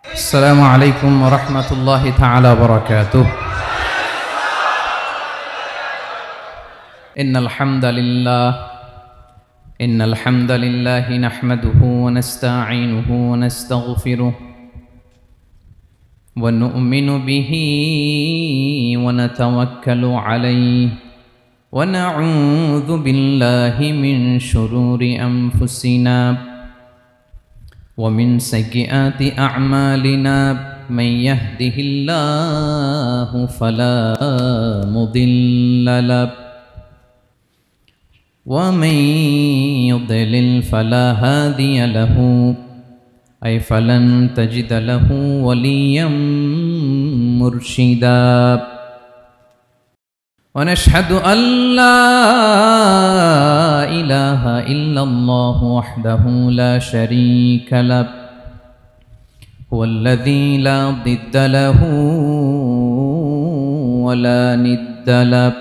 السلام عليكم ورحمة الله تعالى وبركاته. إن الحمد لله نحمده ونستعينه ونستغفره ونؤمن به ونتوكل عليه ونعوذ بالله من شرور أنفسنا ومن سيئات أعمالنا. من يهده الله فلا مضل له ومن يضلل فلا هادي له، أي فلن تجد له وليا مرشدا. ونشهد أن لا إله إلا الله وحده لا شريك له، هو الذي لا ضد له ولا ند له،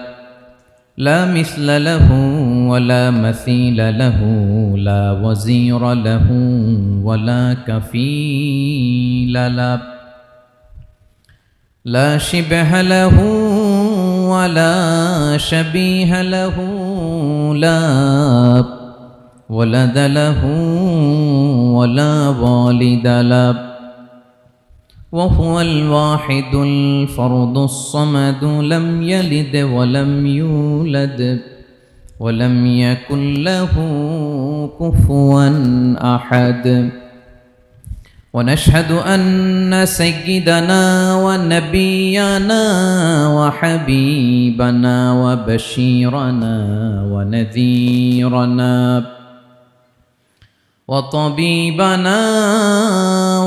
لا مثل له ولا مثيل له، لا وزير له ولا كفيل له، لا شبه له ولا شبيه له، لا ولد له ولا والد له، وهو الواحد الفرد الصمد، لم يلد ولم يولد ولم يكن له كفوا أحد. ونشهد أن سيدنا ونبينا وحبيبنا وبشيرنا ونذيرنا وطبيبنا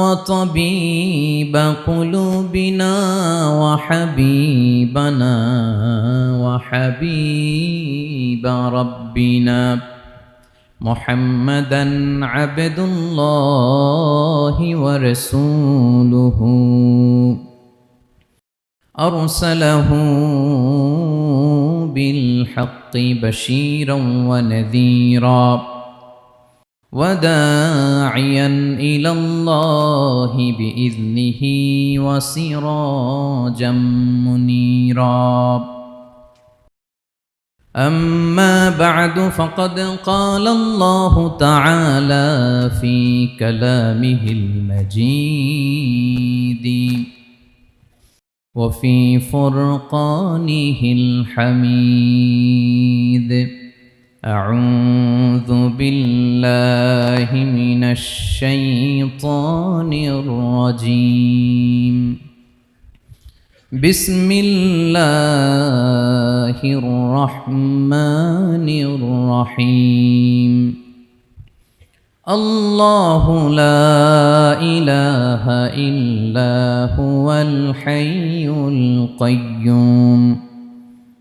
وطبيب قلوبنا وحبيبنا وحبيب ربنا محمدًا عبد الله ورسوله، أرسله بالحق بشيرا ونذيرا وداعيا إلى الله بإذنه وسراجا منيرا. أما بعد، فقد قال الله تعالى في كلامه المجيد وفي فرقانه الحميد: أعوذ بالله من الشيطان الرجيم، بسم الله الرحمن الرحيم. الله لا إله إلا هو الحي القيوم،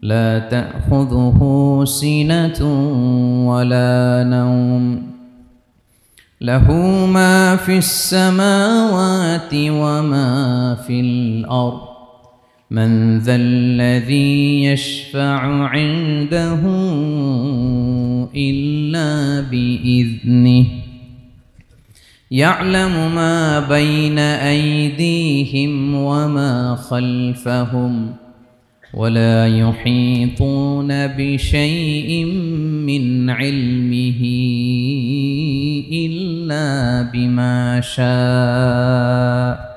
لا تأخذه سنة ولا نوم، له ما في السماوات وما في الأرض، من ذا الذي يشفع عنده إلا بإذنه، يعلم ما بين أيديهم وما خلفهم، ولا يحيطون بشيء من علمه إلا بما شاء،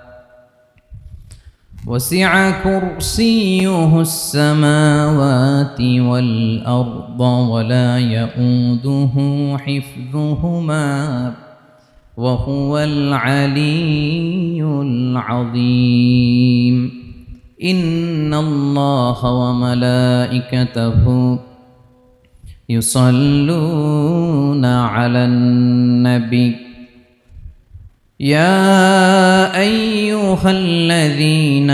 وسع كرسيه السماوات والأرض ولا يؤوده حفظهما وهو العلي العظيم. إن الله وملائكته يصلون على النبي، يا أيها الذين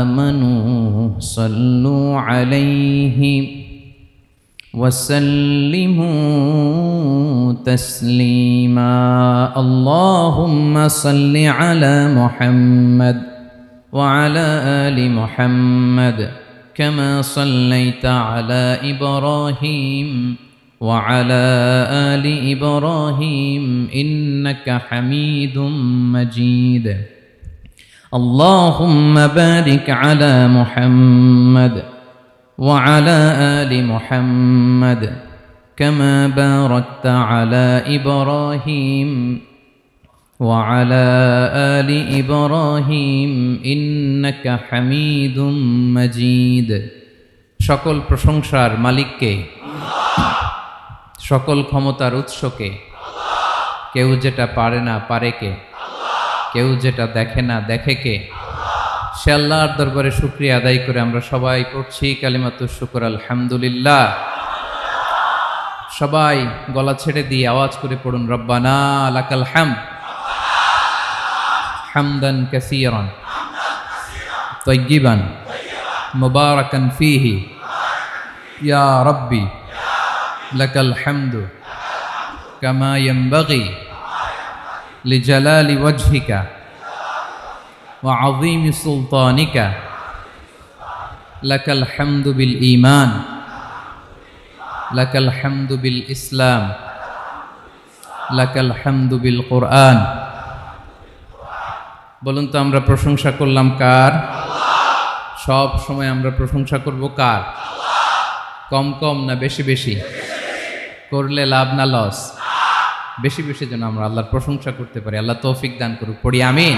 آمنوا صلوا عليه وسلموا تسليما. اللهم صل على محمد وعلى آل محمد كما صليت على إبراهيم وعلى آل إبراهيم إنك حميد مجيد. اللهم بارك على محمد وعلى آل محمد كما باركت على إبراهيم وعلى آل إبراهيم إنك حميد مجيد সকল প্রশংসার মালিককে, সকল ক্ষমতার উৎসকে, কেউ যেটা পারে না পারে কে, কেউ যেটা দেখে না দেখে কে, সে আল্লাহর দরবারে শুকরিয়া আদায় করে আমরা সবাই পড়ছি কালিমাতুশ শুকর আলহামদুলিল্লাহ। সবাই গলা ছেড়ে দিয়ে আওয়াজ করে পড়ুন, রব্বানা লাকাল হামদ হামদান কাসীরান তাইয়িবান মুবারাকান ফীহি ইয়া রাব্বি লাকাল হামদু কামা ইয়ানবাগি লিজালালি ওয়াজহিকা ওয়া আযীমি সুলতানিকা লাকাল হামদু বিল ঈমান লাকাল হামদু বিল ইসলাম লাকাল হামদু বিল কুরআন। বলুন তো আমরা প্রশংসা করলাম কার? সব সময় আমরা প্রশংসা করব কার? কম কম না বেশি বেশি? করলে লাভ না লস? বেশি বেশি যেন আমরা আল্লাহর প্রশংসা করতে পারি। আল্লাহ তৌফিক দান করুক, পড়ি আমিন।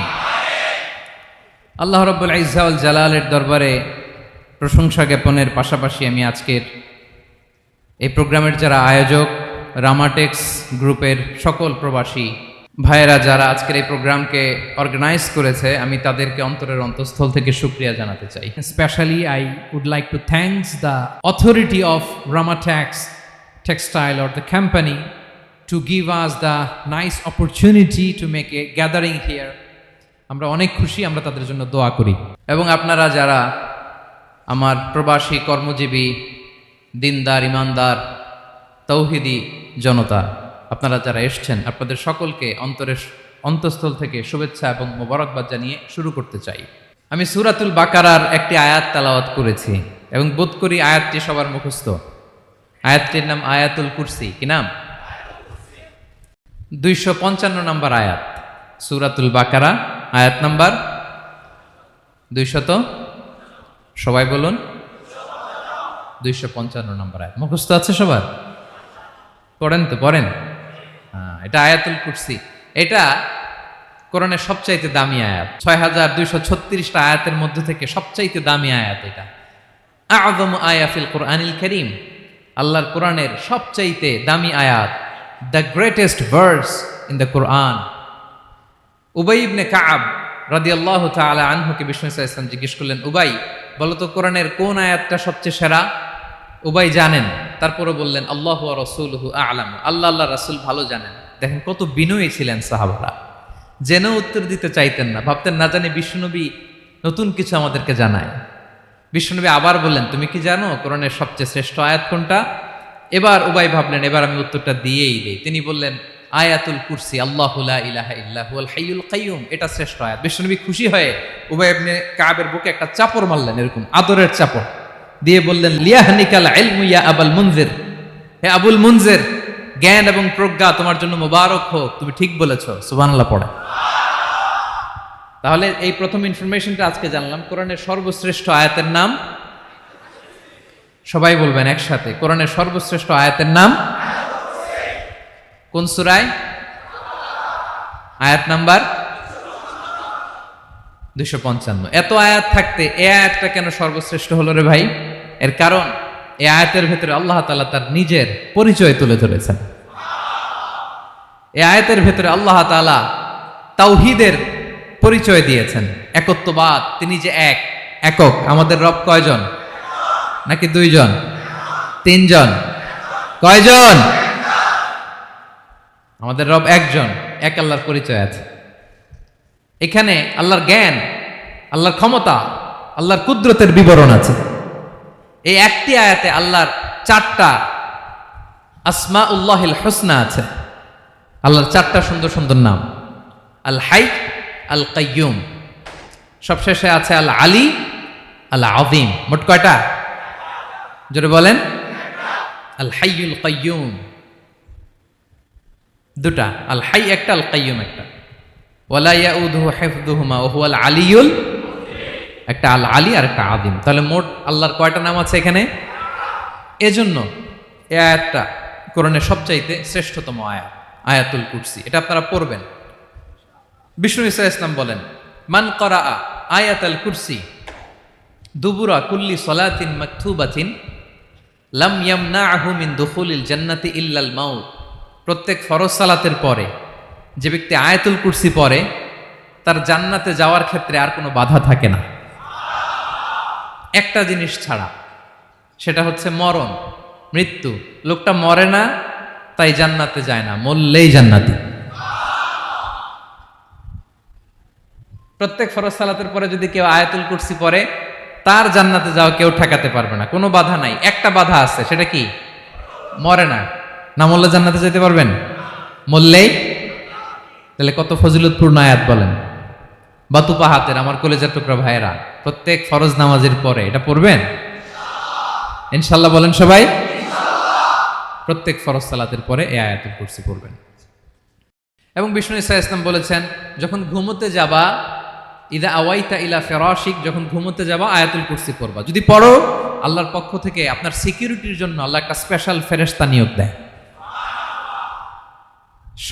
আল্লাহ রাব্বুল ইজ্জা ওয়াল জালালের দরবারে প্রশংসা জ্ঞাপনের পাশাপাশি আমি আজকের এই প্রোগ্রামের যারা আয়োজক, রামাটেক্স গ্রুপের সকল প্রবাসী ভাইয়েরা যারা আজকের এই প্রোগ্রামকে অর্গানাইজ করেছে, আমি তাদেরকে অন্তরের অন্তঃস্থল থেকে শুকরিয়া জানাতে চাই। Especially, I would like to thank the authority of Ramatex Textile or the company to give us the nice opportunity to make a gathering here. আমরা অনেক খুশি, আমরা তাদের জন্য দোয়া করি। এবং আপনারা যারা আমার প্রবাসী কর্মজীবী দিনদার ইমানদার তৌহিদি জনতা, আপনারা যারা এসছেন, আপনাদের সকলকে অন্তরের অন্তঃস্থল থেকে শুভেচ্ছা এবং মোবারকবাদ জানিয়ে শুরু করতে চাই। আমি সূরাতুল বাকারার একটি আয়াত তেলাওয়াত করেছি এবং বোধ করি আয়াতটি সবার মুখস্থ। আয়াতটির নাম আয়াতুল কুরসি। কি নাম? 255 নম্বর আয়াত, সূরাতুল বাকারা, আয়াত নাম্বার 200। সবাই বলুন, 255 নম্বর আয়াত। মুখস্থ আছে সবার? পড়েন তো, পড়েন। এটা আয়াতুল কুরসি। এটা কোরআনের সবচাইতে দামি আয়াত। 6236টা আয়াতের মধ্যে থেকে সবচাইতে দামি আয়াত এটা। আযম আয়া ফিল কুরআনিল কারীম, আল্লাহর কোরআনের সবচাইতে দামি আয়াত, the greatest verse in the Quran. Ubayy ibn Kaab রাদিয়াল্লাহু তাআলা আনহুকে বিষ্ণু সাল্লাল্লাহু আলাইহি ওয়াসাল্লাম জিজ্ঞেস করলেন, উবাই বলো তো কোরআনের কোন আয়াতটা সবচেয়ে সেরা? উবাই জানেন, তারপরে বললেন আল্লাহু ওয়া রাসূলুহু আ'লাম, আল্লাহ আল্লাহ রাসূল ভালো জানেন। দেখেন কত বিনয়ী ছিলেন সাহাবারা, জেনেও উত্তর দিতে চাইতেন না, ভাবতেন না জানি বিশ্বনবী নতুন কিছু আমাদেরকে জানায়। বিশ্বনবী আবার বললেন, তুমি কি জানো কোরআনের সবচেয়ে শ্রেষ্ঠ আয়াত কোনটা? এবার উবাই ভাবলেন এবার আমি উত্তরটা দিয়েই দেই। তিনি বললেন আয়াতুল কুরসি, আল্লাহু লা ইলাহা ইল্লা হুয়াল হাইয়ুল কাইয়ুম, এটা শ্রেষ্ঠ আয়াত। বিশ্বনবী খুশি হয়ে উবাই ইবনে কাবের বুকে একটা চাপড় মারলেন, এরকম আদরের চাপড় দিয়ে বললেন, লিয়াহনিকাল ইলমু ইয়া আবুল মুনজির, হে আবুল মুনজির, জ্ঞান এবং প্রজ্ঞা তোমার জন্য মোবারক হোক, তুমি ঠিক বলেছো। সুবহানাল্লাহ পড়ে। তাহলে এই প্রথম ইনফরমেশনটা আজকে জানলাম, কোরআনের সর্বশ্রেষ্ঠ আয়াতের নাম, সবাই বলবেন একসাথে, কোরআনের সর্বশ্রেষ্ঠ আয়াতের নাম কোন সূরায়? আয়াত নাম্বার 255। এত আয়াত থাকতে এই আয়াতটা কেন সর্বশ্রেষ্ঠ হলো রে ভাই? এর কারণ এই আয়াতের ভেতরে আল্লাহ তাআলা তার নিজের পরিচয় তুলে ধরেছেন। এই আয়াতের ভেতরে আল্লাহ তাআলা তাওহীদের পরিচয় দিয়েছেন, একত্ববাদ, তিনি যে এক, একক। আমাদের রব কয়জন? নাকি দুইজন? তিনজন? কয়জন? আমাদের রব একজন, এক আল্লাহর পরিচয় আছে। এখানে আল্লাহর জ্ঞান, আল্লাহর ক্ষমতা, আল্লাহর কুদরতের বিবরণ আছে। এই একটি আয়াতে আল্লাহর 4টা আসমাউল্লাহিল হুসনা আছে, আল্লাহর 4টা সুন্দর সুন্দর নাম। আল হাই, আল কাইয়ুম, সবশেষে আছে আল আলী, আল আযীম। মোট কয়টা? জোরে বলেন। আল হাইয়ুল কাইয়ুম 2টা, আল হাই একটা, আল কাইয়ুম একটা। ওয়ালা ইয়াউদুহু হিফযুহুমা ওয়া হুয়াল আলিয়ুল, একটা আল আলী আর একটা আযীম। তাহলে মোট আল্লাহর কয়টা নাম আছে এখানে? এজন্য এই আয়াতটা কোরআনের সবচাইতে শ্রেষ্ঠতম আয়াত, আয়াতুল কুরসি। এটা আপনারা পড়বেন। বিষ্ণু ঈসা ইসলাম বলেন, মান করাআ আয়াতুল কুরসি দুবুরা কুল্লি সলাতিন মাকতুবাতিন লাম ইয়ামনাহু মিন দুখুলিল জান্নাতি ইল্লাল মাউত। প্রত্যেক ফরজ সালাতের পরে যে ব্যক্তি আয়াতুল কুরসি পড়ে তার জান্নাতে যাওয়ার ক্ষেত্রে আর কোনো বাধা থাকে না, একটা জিনিস ছাড়া, সেটা হচ্ছে মরণ, মৃত্যু। লোকটা মরে না তাই জান্নাতে যায় না, মরলেই জান্নাতি। প্রত্যেক ফরজ সালাতের পরে যদি কেউ আয়াতুল কুরসি পড়ে তার জান্নাতে যাওয়া কেউ ঠেকাতে পারবে না, কোনো বাধা নাই। একটা বাধা আছে, সেটা কি? মরে না। না মরলে জান্নাতে যেতে পারবেন? মরলেই। তাহলে কত ফজিলতপূর্ণ আয়াত বলেন। বাতুপা হাতের আমার কলেজের টুকরা ভাইয়েরা, প্রত্যেক ফরজ নামাজের পরে এটা পড়বেন ইনশাল্লাহ। বলেন সবাই, প্রত্যেক ফরজ সালাতের পরে এই আয়াতুল কুরসি পড়বেন। এবং বিষ্ণু ঈসা ইসলাম বলেছেন, যখন ঘুমোতে যাবা, ইদা আওয়াইতা ইলা ফিরাশিক, যখন ঘুমোতে যাবা আয়াতুল কুরসি পড়বা। যদি পড়ো, আল্লাহর পক্ষ থেকে আপনার সিকিউরিটির জন্য আল্লাহ একটা স্পেশাল ফেরেশতা নিয়োগ দেয়।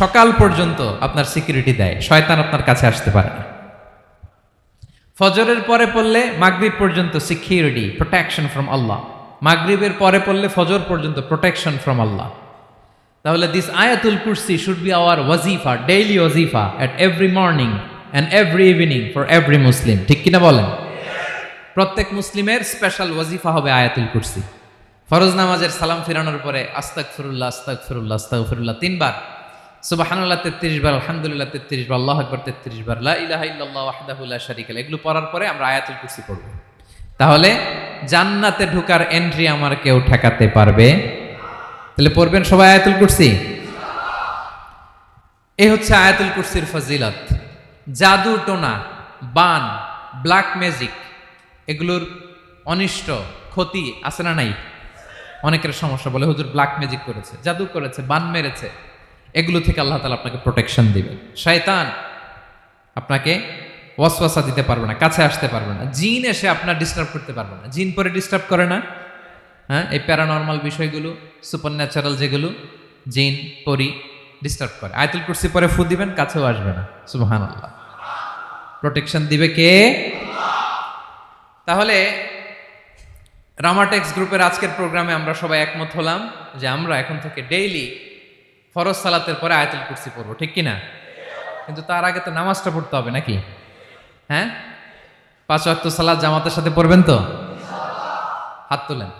সকাল পর্যন্ত আপনার সিকিউরিটি দেয়, শয়তান আপনার কাছে আসতে পারে না। ফজরের পরে পড়লে মাগরিব পর্যন্ত সিকিউরিটি, প্রোটেকশন ফ্রম আল্লাহ। মাগরিবের পরে পড়লে ফজর পর্যন্ত প্রোটেকশন ফ্রম আল্লাহ। তাহলে দিস আয়াতুল কুরসি শুড বি আওয়ার ওয়াজিফা, ডেইলি ওয়াজিফা at every morning and every evening for every Muslim. ঠিক কিনা বলেন? প্রত্যেক মুসলিমের স্পেশাল ওয়াজিফা হবে আয়াতুল কুরসি। ফরজ নামাজের সালাম ফিরানোর পরে আস্তাগফিরুল্লাহ আস্তাগফিরুল্লাহ আস্তাগফিরুল্লাহ 3 বার, সুবহানাল্লাহ 33 বার, আলহামদুলিল্লাহ 33 বার, আল্লাহু আকবার 33 বার, লা ইলাহা ইল্লাল্লাহ ওয়াহদাহু লা শারীকা লাহু। এগুলো পড়ার পরে আমরা আয়াতুল কুরসি পড়ব। তাহলে জান্নাতে ঢোকার এন্ট্রি আমার কেউ ঠেকাতে পারবে। তাহলে পড়বেন সবাই আয়াতুল কুরসি। এই হচ্ছে আয়াতুল কুরসির ফজিলত। জাদু টোনা, বান, ব্ল্যাক ম্যাজিক, এগুলোর অনিষ্ট ক্ষতি আছে না নাই? অনেকের সমস্যা, বলে হুজুর ব্ল্যাক ম্যাজিক করেছে, জাদু করেছে, বান মেরেছে। এগুলো থেকে আল্লাহ তাআলা আপনাকে প্রোটেকশন দিবেন। শয়তান আপনাকে ওয়াসওয়াসা দিতে পারবে না, কাছে আসতে পারবে না। জিন এসে আপনার ডিস্টার্ব করতে পারবে না। জিন পরে ডিস্টার্ব করে না? হ্যাঁ, এই প্যারানর্মাল বিষয়গুলো, সুপার ন্যাচারাল যেগুলো, জিন পরি ডিস্টার্ব করে। আয়াতুল কুরসি পরে ফু দিবেন, কাছেও আসবে না। সুবহানাল্লাহ। প্রোটেকশন দিবে কে? তাহলে রামাটেক্স গ্রুপের আজকের প্রোগ্রামে আমরা সবাই একমত হলাম যে আমরা এখন থেকে ডেইলি ফরজ সালাতের পরে আয়াতুল কুরসি পড়বো, ঠিক কিনা? কিন্তু তার আগে তো নামাজটা পড়তে হবে নাকি? হ্যাঁ, 5 ওয়াক্ত সালাত জামাতের সাথে পড়বেন তো? হাত তুলেন,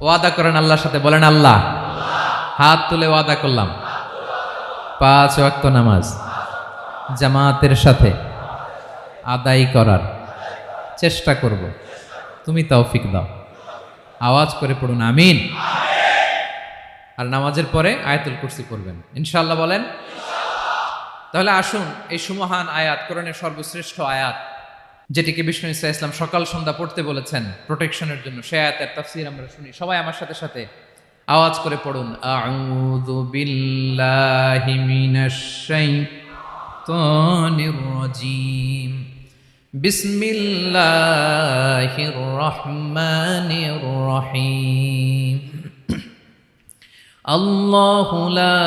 ওয়াদা করেন আল্লাহর সাথে, বলেন আল্লাহ, হাত তুলে ওয়াদা করলাম 5 ওয়াক্ত নামাজ জামাতের সাথে আদায় করার চেষ্টা করব, তুমি তৌফিক দাও। আওয়াজ করে পড়ুন আমিন। আর নামাজের পরে আয়াতুল কুরসি পড়বেন ইনশাআল্লাহ। বলেন। তাহলে আসুন এই সুমহান আয়াত, কোরআনের সর্বশ্রেষ্ঠ আয়াত, যেটিকে বিষ্ণু ঈসা ইসলাম সকাল সন্ধ্যা পড়তে বলেছেন প্রোটেকশনের জন্য, সে আয়াতের তাফসীর আমরা শুনি। সবাই আমার সাথে সাথে আওয়াজ করে পড়ুন, আউযু বিল্লাহি মিনাশ শাইতানির রাজীম, বিসমিল্লাহির রহমানির রহিম। আল্লাহু লা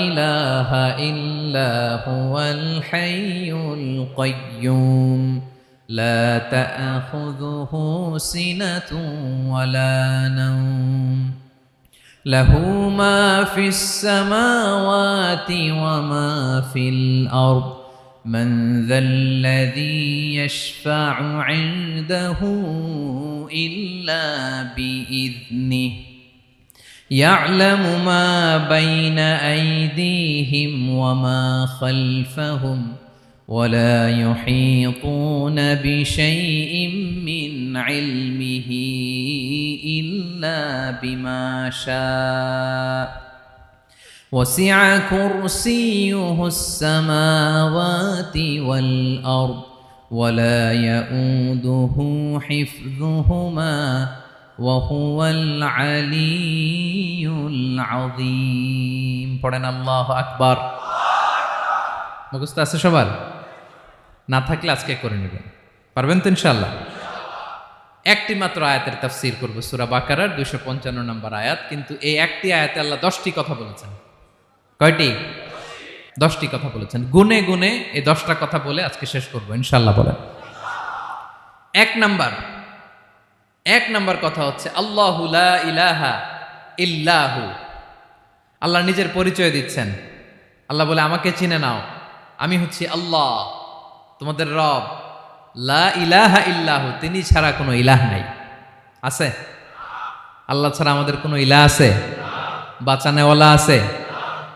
ইলাহা ইল্লা হুয়াল হাইয়ুল কাইয়্যুম লা তা'খুযুহু সিনাতুন ওয়ালা নাওম লাহু মা ফিস সামাওয়াতি ওয়া মা ফিল আরদ মান যাল্লাযী ইয়াশফা'ু 'ইনদাহু ইল্লা বিইذনিহি يعلم ما بين أيديهم وما خلفهم ولا يحيطون بشيء من علمه إلا بما شاء وسع كرسيه السماوات والأرض ولا يؤوده حفظهما وهو العلي العظيم. পড়েন আল্লাহু আকবার। মুখস্থ আছে সবার? না থাকলে আজকে করে নেবেন, পারবেন তো ইনশাআল্লাহ? একটি মাত্র আয়াতের তাফসীর করব, সূরা বাকারার 255 নম্বর আয়াত। কিন্তু এই একটি আয়াতে আল্লাহ 10টি কথা বলেছেন। কয়টি? 10টি কথা বলেছেন। গুনে গুনে এই 10টা কথা বলে আজকে শেষ করব ইনশাআল্লাহ। বলেন। এক নাম্বার কথা হচ্ছে আল্লাহু লা ইলাহা ইল্লাহু। আল্লাহ নিজের পরিচয় দিচ্ছেন। আল্লাহ বলে, আমাকে চিনে নাও, আমি হচ্ছি আল্লাহ, তোমাদের রব। লা ইলাহা ইল্লাহু, তিনি ছাড়া কোনো ইলাহ নাই। আছে? আল্লাহ ছাড়া আমাদের কোনো ইলাহ আছে? বাঁচানেওয়ালা আছে?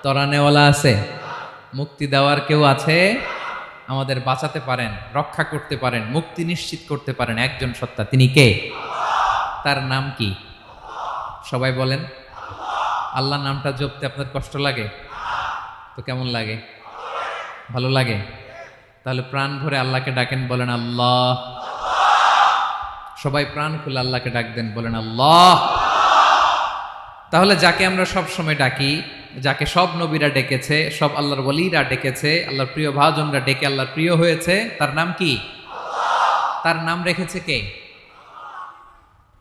তরানেওয়ালা আছে? মুক্তি দেওয়ার কেউ আছে? আমাদের বাঁচাতে পারেন, রক্ষা করতে পারেন, মুক্তি নিশ্চিত করতে পারেন একজন সত্তা। তিনি কে? তার নাম কি? সবাই বলেন। আল্লাহ নামটা জপতে আপনার কষ্ট লাগে? তো কেমন লাগে? ভালো লাগে? তাহলে প্রাণ ভরে আল্লাহকে ডাকেন, বলেন আল্লাহ। সবাই প্রাণ খুলে আল্লাহকে ডাক দেন, বলেন আল্লাহ। তাহলে যাকে আমরা সব সময় ডাকি, যাকে সব নবীরা ডেকেছে, সব আল্লাহর ওলীরা ডেকেছে, আল্লাহর প্রিয় ভাজনরা ডেকে আল্লাহর প্রিয় হয়েছে, তার নাম কি? তার নাম রেখেছে কে?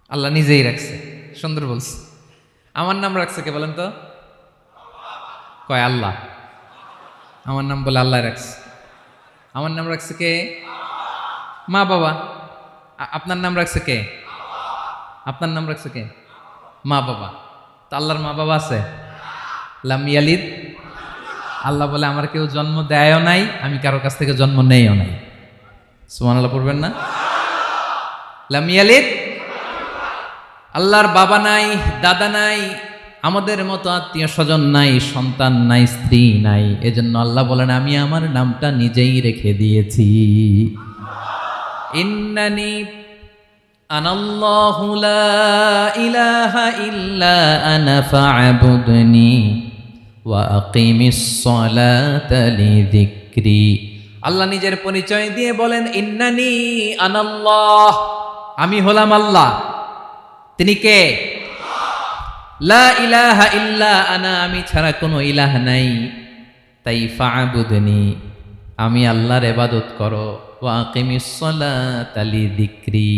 আল্লাহ নিজেই রাখছে। সুন্দর বলছে। আমার নাম রাখছে কে বলেন তো? কয় আল্লাহ। আমার নাম বলে আল্লাহ রাখছে। আমার নাম রাখছে কে? মা বাবা। আপনার নাম রাখছে কে? আপনার নাম রাখছে কে? মা বাবা। তো আল্লাহর মা বাবা আছে? লাম ইয়ালিদ। আল্লাহ বলে, আমার কেউ জন্ম দেয়ও নাই, আমি কারো কাছ থেকে জন্ম নেইও নাই। সুবহানাল্লাহ পড়বেন না? লাম ইয়ালিদ। আল্লাহর বাবা নাই, দাদা নাই, আমাদের মতো আত্মীয় স্বজন নাই, সন্তান নাই, স্ত্রী নাই। এজন্য আল্লাহ বলেন, আমি আমার নামটা নিজেই রেখে দিয়েছি। ইন্নানি আনাল্লাহু লা ইলাহা ইল্লা আনা ফা'বুদনি ওয়া আকিমিস সালাতা লিযিকরি। আল্লাহ নিজের পরিচয় দিয়ে বলেন, ইন্নানি আনাল্লাহ, আমি হলাম আল্লাহ। তিনি কে? লা ইলাহা ইল্লা আনা, আমি ছাড়া কোনো ইলাহ নাই। তাই ফা'বুদনি, আমি আল্লাহর ইবাদত করো। ওয়া আকিমিস সালাতা লিযিকরি,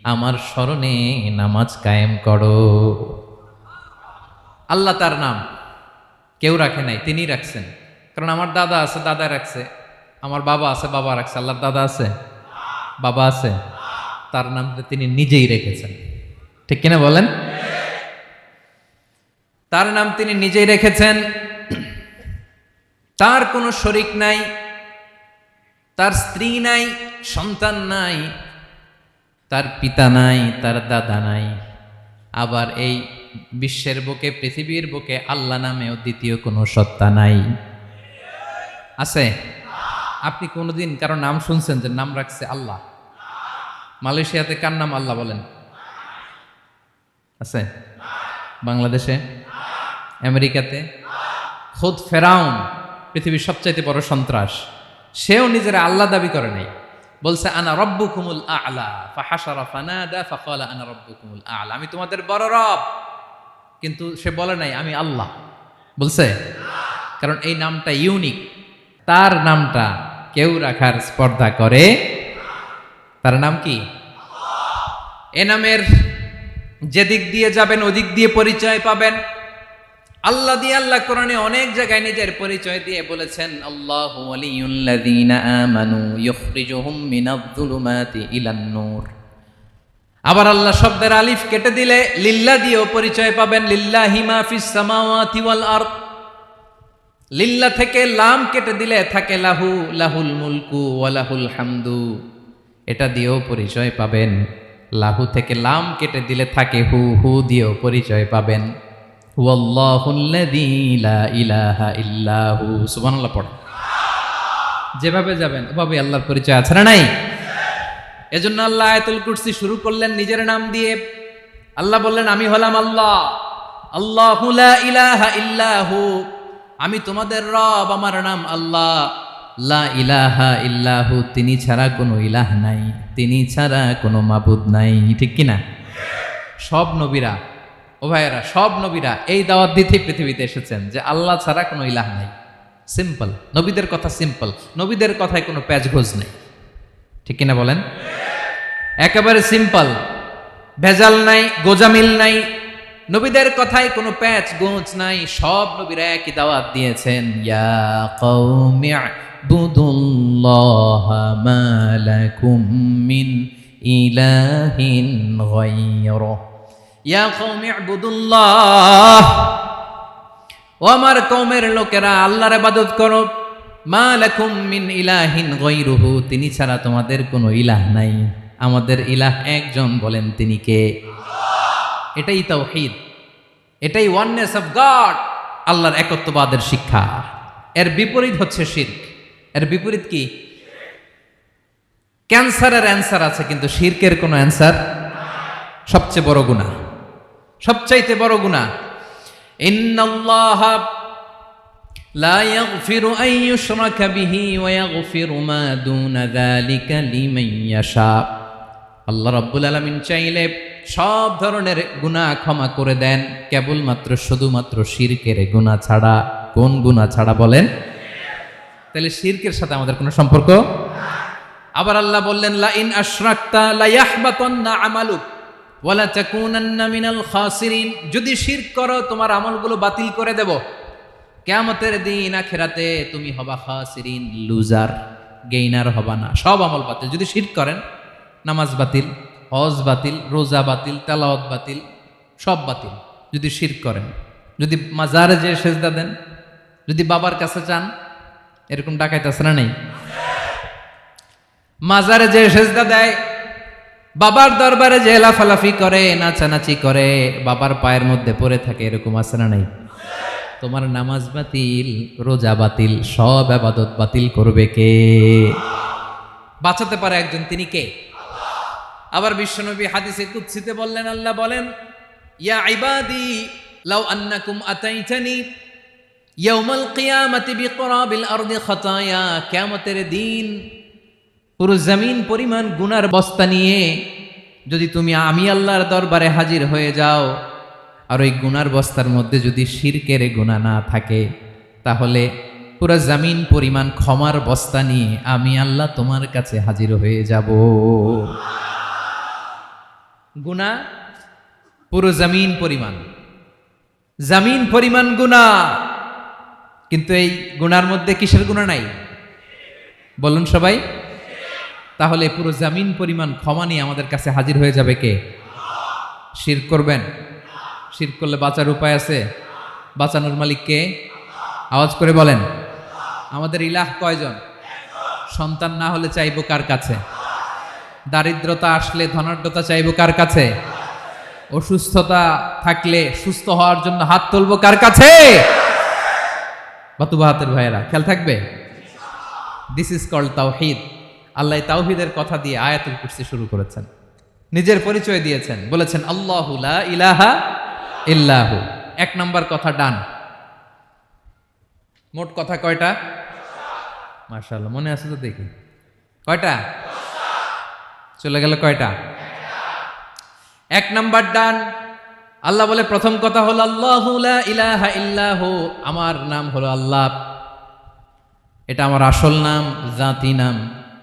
আমার স্মরণে নামাজ কায়েম করো। আল্লাহ তার নাম কেউ রাখে নাই, তিনি রাখছেন। কারণ আমার দাদা আছে, দাদা রাখছে। আমার বাবা আছে, বাবা রাখছে। আল্লাহর দাদা আছে? বাবা আছে? তার নামটা তিনি নিজেই রেখেছেন। ঠিক কিনা বলেন? তার নাম তিনি নিজেই রেখেছেন। তার কোনো শরীক নাই, তার স্ত্রী নাই, সন্তান নাই, তার পিতা নাই, তার দাদা নাই। আবার এই বিশ্বের বুকে, পৃথিবীর বুকে আল্লাহ নামেও দ্বিতীয় কোনো সত্তা নাই। আছে? আপনি কোনোদিন কারো নাম শুনছেন যে নাম রাখছে আল্লাহ? মালয়েশিয়াতে কার নাম আল্লাহ বলেন? আছে? বাংলাদেশে? আমেরিকাতে? খুদ ফেরাউন, পৃথিবীর সবচাইতে বড় সন্ত্রাস, সেও নিজের আল্লাহ দাবি করে নাই। বলছে আনা রব্বুকুমুল আ'লা, ফাহাশারা ফানাদা ফাকালা আনা রব্বুকুমুল আ'লা, আমি তোমাদের বড় রব। কিন্তু সে বলে নাই আমি আল্লাহ। বলছে? কারণ এই নামটা ইউনিক। তার নামটা কেউ রাখার স্পর্ধা করে। তার নাম কি? এ নামের যেদিক দিয়ে যাবেন ওদিক দিয়ে পরিচয় পাবেন। আল্লাহ দিয়ে আল্লাহ কোরআনে অনেক জায়গায় নিজের পরিচয় দিয়ে বলেছেন, আল্লাহু ওয়ালিয়ুল্লাযীনা আমানু ইখরিজুহুম মিনায-যুলুমাতি ইলান-নূর। আবার আল্লাহ শব্দের আলিফ কেটে দিলে লিল্লাহ দিয়েও পরিচয় পাবেন। লিল্লাহি মা ফিস সামাওয়াতি ওয়াল আরদ। লিল্লাহ থেকে লাম কেটে দিলে থাকে লাহু, লাহুল মুলকু ওয়া লাহুল হামদু, এটা দিয়েও পরিচয় পাবেন। লাহু থেকে লাম কেটে দিলে থাকে হু, হু দিয়েও পরিচয় পাবেন। হুয়াল্লাহুল্লাযী লা ইলাহা ইল্লাহু। সুবহানাল্লাহ পড়ে। যেভাবে যাবেন ওভাবে আল্লাহর পরিচয় আছে না নাই? এজন্য আল্লাহ আয়াতুল কুরসি শুরু করলেন নিজের নাম দিয়ে। আল্লাহ বললেন, আমি হলাম আল্লাহ। আল্লাহু লা ইলাহা ইল্লাহু, আমি তোমাদের রব, আমার নাম আল্লাহ। লা ইলাহা ইল্লাহু, তিনি ছাড়া কোনো ইলাহ নাই, তিনি ছাড়া কোনো মাবুদ নাই। ঠিক কিনা? সব নবীরা, ও ভাইয়েরা, সব নবীরা এই দাওয়াত দিতে পৃথিবীতে এসেছেন যে আল্লাহ ছাড়া কোনো ইলাহ নাই। সিম্পল। নবীদের কথা সিম্পল, নবীদের কথায় কোনো প্যাচগোজ নেই, ঠিক কিনা বলেন? একেবারে সিম্পল, ভেজাল নাই, গোজামিল নাই, নবীদের কথায় কোনো প্যাচ গোজ নাই। সব নবীরা একই দাওয়াত দিয়েছেন, ইয়া কওমি ইবুদুল্লাহা মা লাকুম মিন ইলাহিন গায়রুহ। ইয়া কওমি ইবুদুল্লাহ, ও আমার কওমের লোকেরা আল্লাহর ইবাদত করো, মা লাকুম মিন ইলাহিন গায়রুহু, তিনি ছাড়া তোমাদের কোনো ইলাহ নাই। আমাদের ইলাহ একজন, বলেন তিনি কে? এটাই তাওহীদ, এটাই ওয়াননেস অফ গড, আল্লাহর একত্ববাদের শিক্ষা। এর বিপরীত হচ্ছে শিরক। এর বিপরীত কি? ক্যান্সারের অ্যান্সার আছে কিন্তু শিরকের কোনো অ্যান্সার। সবচেয়ে বড় গুনাহ, সবচাইতে বড় গুনাহ। ইন্নাল্লাহা লা ইয়াগফিরু আন ইউশরাকা বিহি ওয়া ইয়াগফিরু মা দুনা যালিকা লিমান ইয়াশা। আল্লাহ রাব্বুল আলামিন চাইলে সব ধরনের গুনাহ ক্ষমা করে দেন, কেবলমাত্র শুধুমাত্র শিরকের গুনাহ ছাড়া। কোন গুনাহ ছাড়া বলেন? তাহলে শিরকের সাথে আমাদের কোনো সম্পর্ক। আবার আল্লাহ বললেন, লা ইন আশরাকতা লা ইয়াহবাতান্না আমালুক ওয়া লা তাকুনান্না মিনাল খাসিরিন। যদি শিরক করো তোমার আমলগুলো বাতিল করে দেব, কিয়ামতের দিন আখিরাতে তুমি হবা খাসিরিন, লুজার, গেইনার হবা না, সব আমল বাতিল। যদি শিরক করেন, নামাজ বাতিল, হজ বাতিল, রোজা বাতিল, তেলাওয়াত বাতিল, সব বাতিল যদি শিরক করেন। যদি মাজারে যে সেজদা দেন, যদি বাবার কাছে চান, এরকম ডাকাইতে আছে না নেই? মাজারে যে সেজদা দেয়, বাবার দরবারে যে লাফালাফি করে, নাচানাচি করে, বাবার পায়ের মধ্যে পড়ে থাকে, এরকম আছে না নাই? তোমার নামাজ বাতিল, রোজা বাতিল, সব ইবাদত বাতিল করবে কে? বাঁচাতে পারে একজন, তিনি কে? আবার বিশ্বনবী হাদিসে কুদসিতে বললেন, আল্লাহ বলেন, ইয়া ইবাদি লাউ আন্নাকুম আতাইতানি ইয়াউমাল কিয়ামাতি বিকরাবিল আরদি খাতায়া। কিয়ামতের দিন পুরো জমিন পরিমাণ গুনার বস্তা নিয়ে যদি তুমি আমি আল্লাহর দরবারে হাজির হয়ে যাও, আর ওই গুনার বস্তার মধ্যে যদি শিরকের গুনাহ না থাকে, তাহলে পুরো জমিন পরিমাণ ক্ষমার বস্তা নিয়ে আমি আল্লাহ তোমার কাছে হাজির হয়ে যাব। গুনাহ পুরো জমিন পরিমাণ, জমিন পরিমাণ গুনাহ, কিন্তু এই গুনার মধ্যে কিসের গুনাহ নাই? বলুন সবাই। তাহলে পুরো জমিন পরিমাণ ক্ষমা নিয়ে আমাদের কাছে হাজির হয়ে যাবে কে? শিরক করবেন? শিরক করলে বাঁচার উপায় আছে? বাঁচানোর মালিক কে? আওয়াজ করে বলেন। আমাদের ইলাহ কয়জন? সন্তান না হলে চাইবো কার কাছে? দারিদ্রতা আসলে ধনাঢ্যতা চাইবো কার কাছে? অসুস্থতা থাকলে সুস্থ হওয়ার জন্য হাত তুলবো কার কাছে? বাতুবা হাতের ভাইয়েরা, খেয়াল থাকবে। দিস ইজ কল্ড তাওহীদ। আল্লাহ তাওহীদের কথা দিয়ে আয়াতুল কুরসি শুরু করেছেন, নিজের পরিচয় দিয়েছেন, বলেছেন আল্লাহু লা ইলাহা ইল্লাহু। এক নম্বর কথা ডান। মোট কথা কয়টা? মাশাআল্লাহ, মনে আছে তো দেখি। কয়টা? চলে গেল কয়টা? এক নাম্বার ডান। আল্লাহ বলে প্রথম কথা হলো আল্লাহু লা ইলাহা ইল্লাহু, আমার নাম হলো আল্লাহ। এটা আমার আসল নাম, জাতি নাম।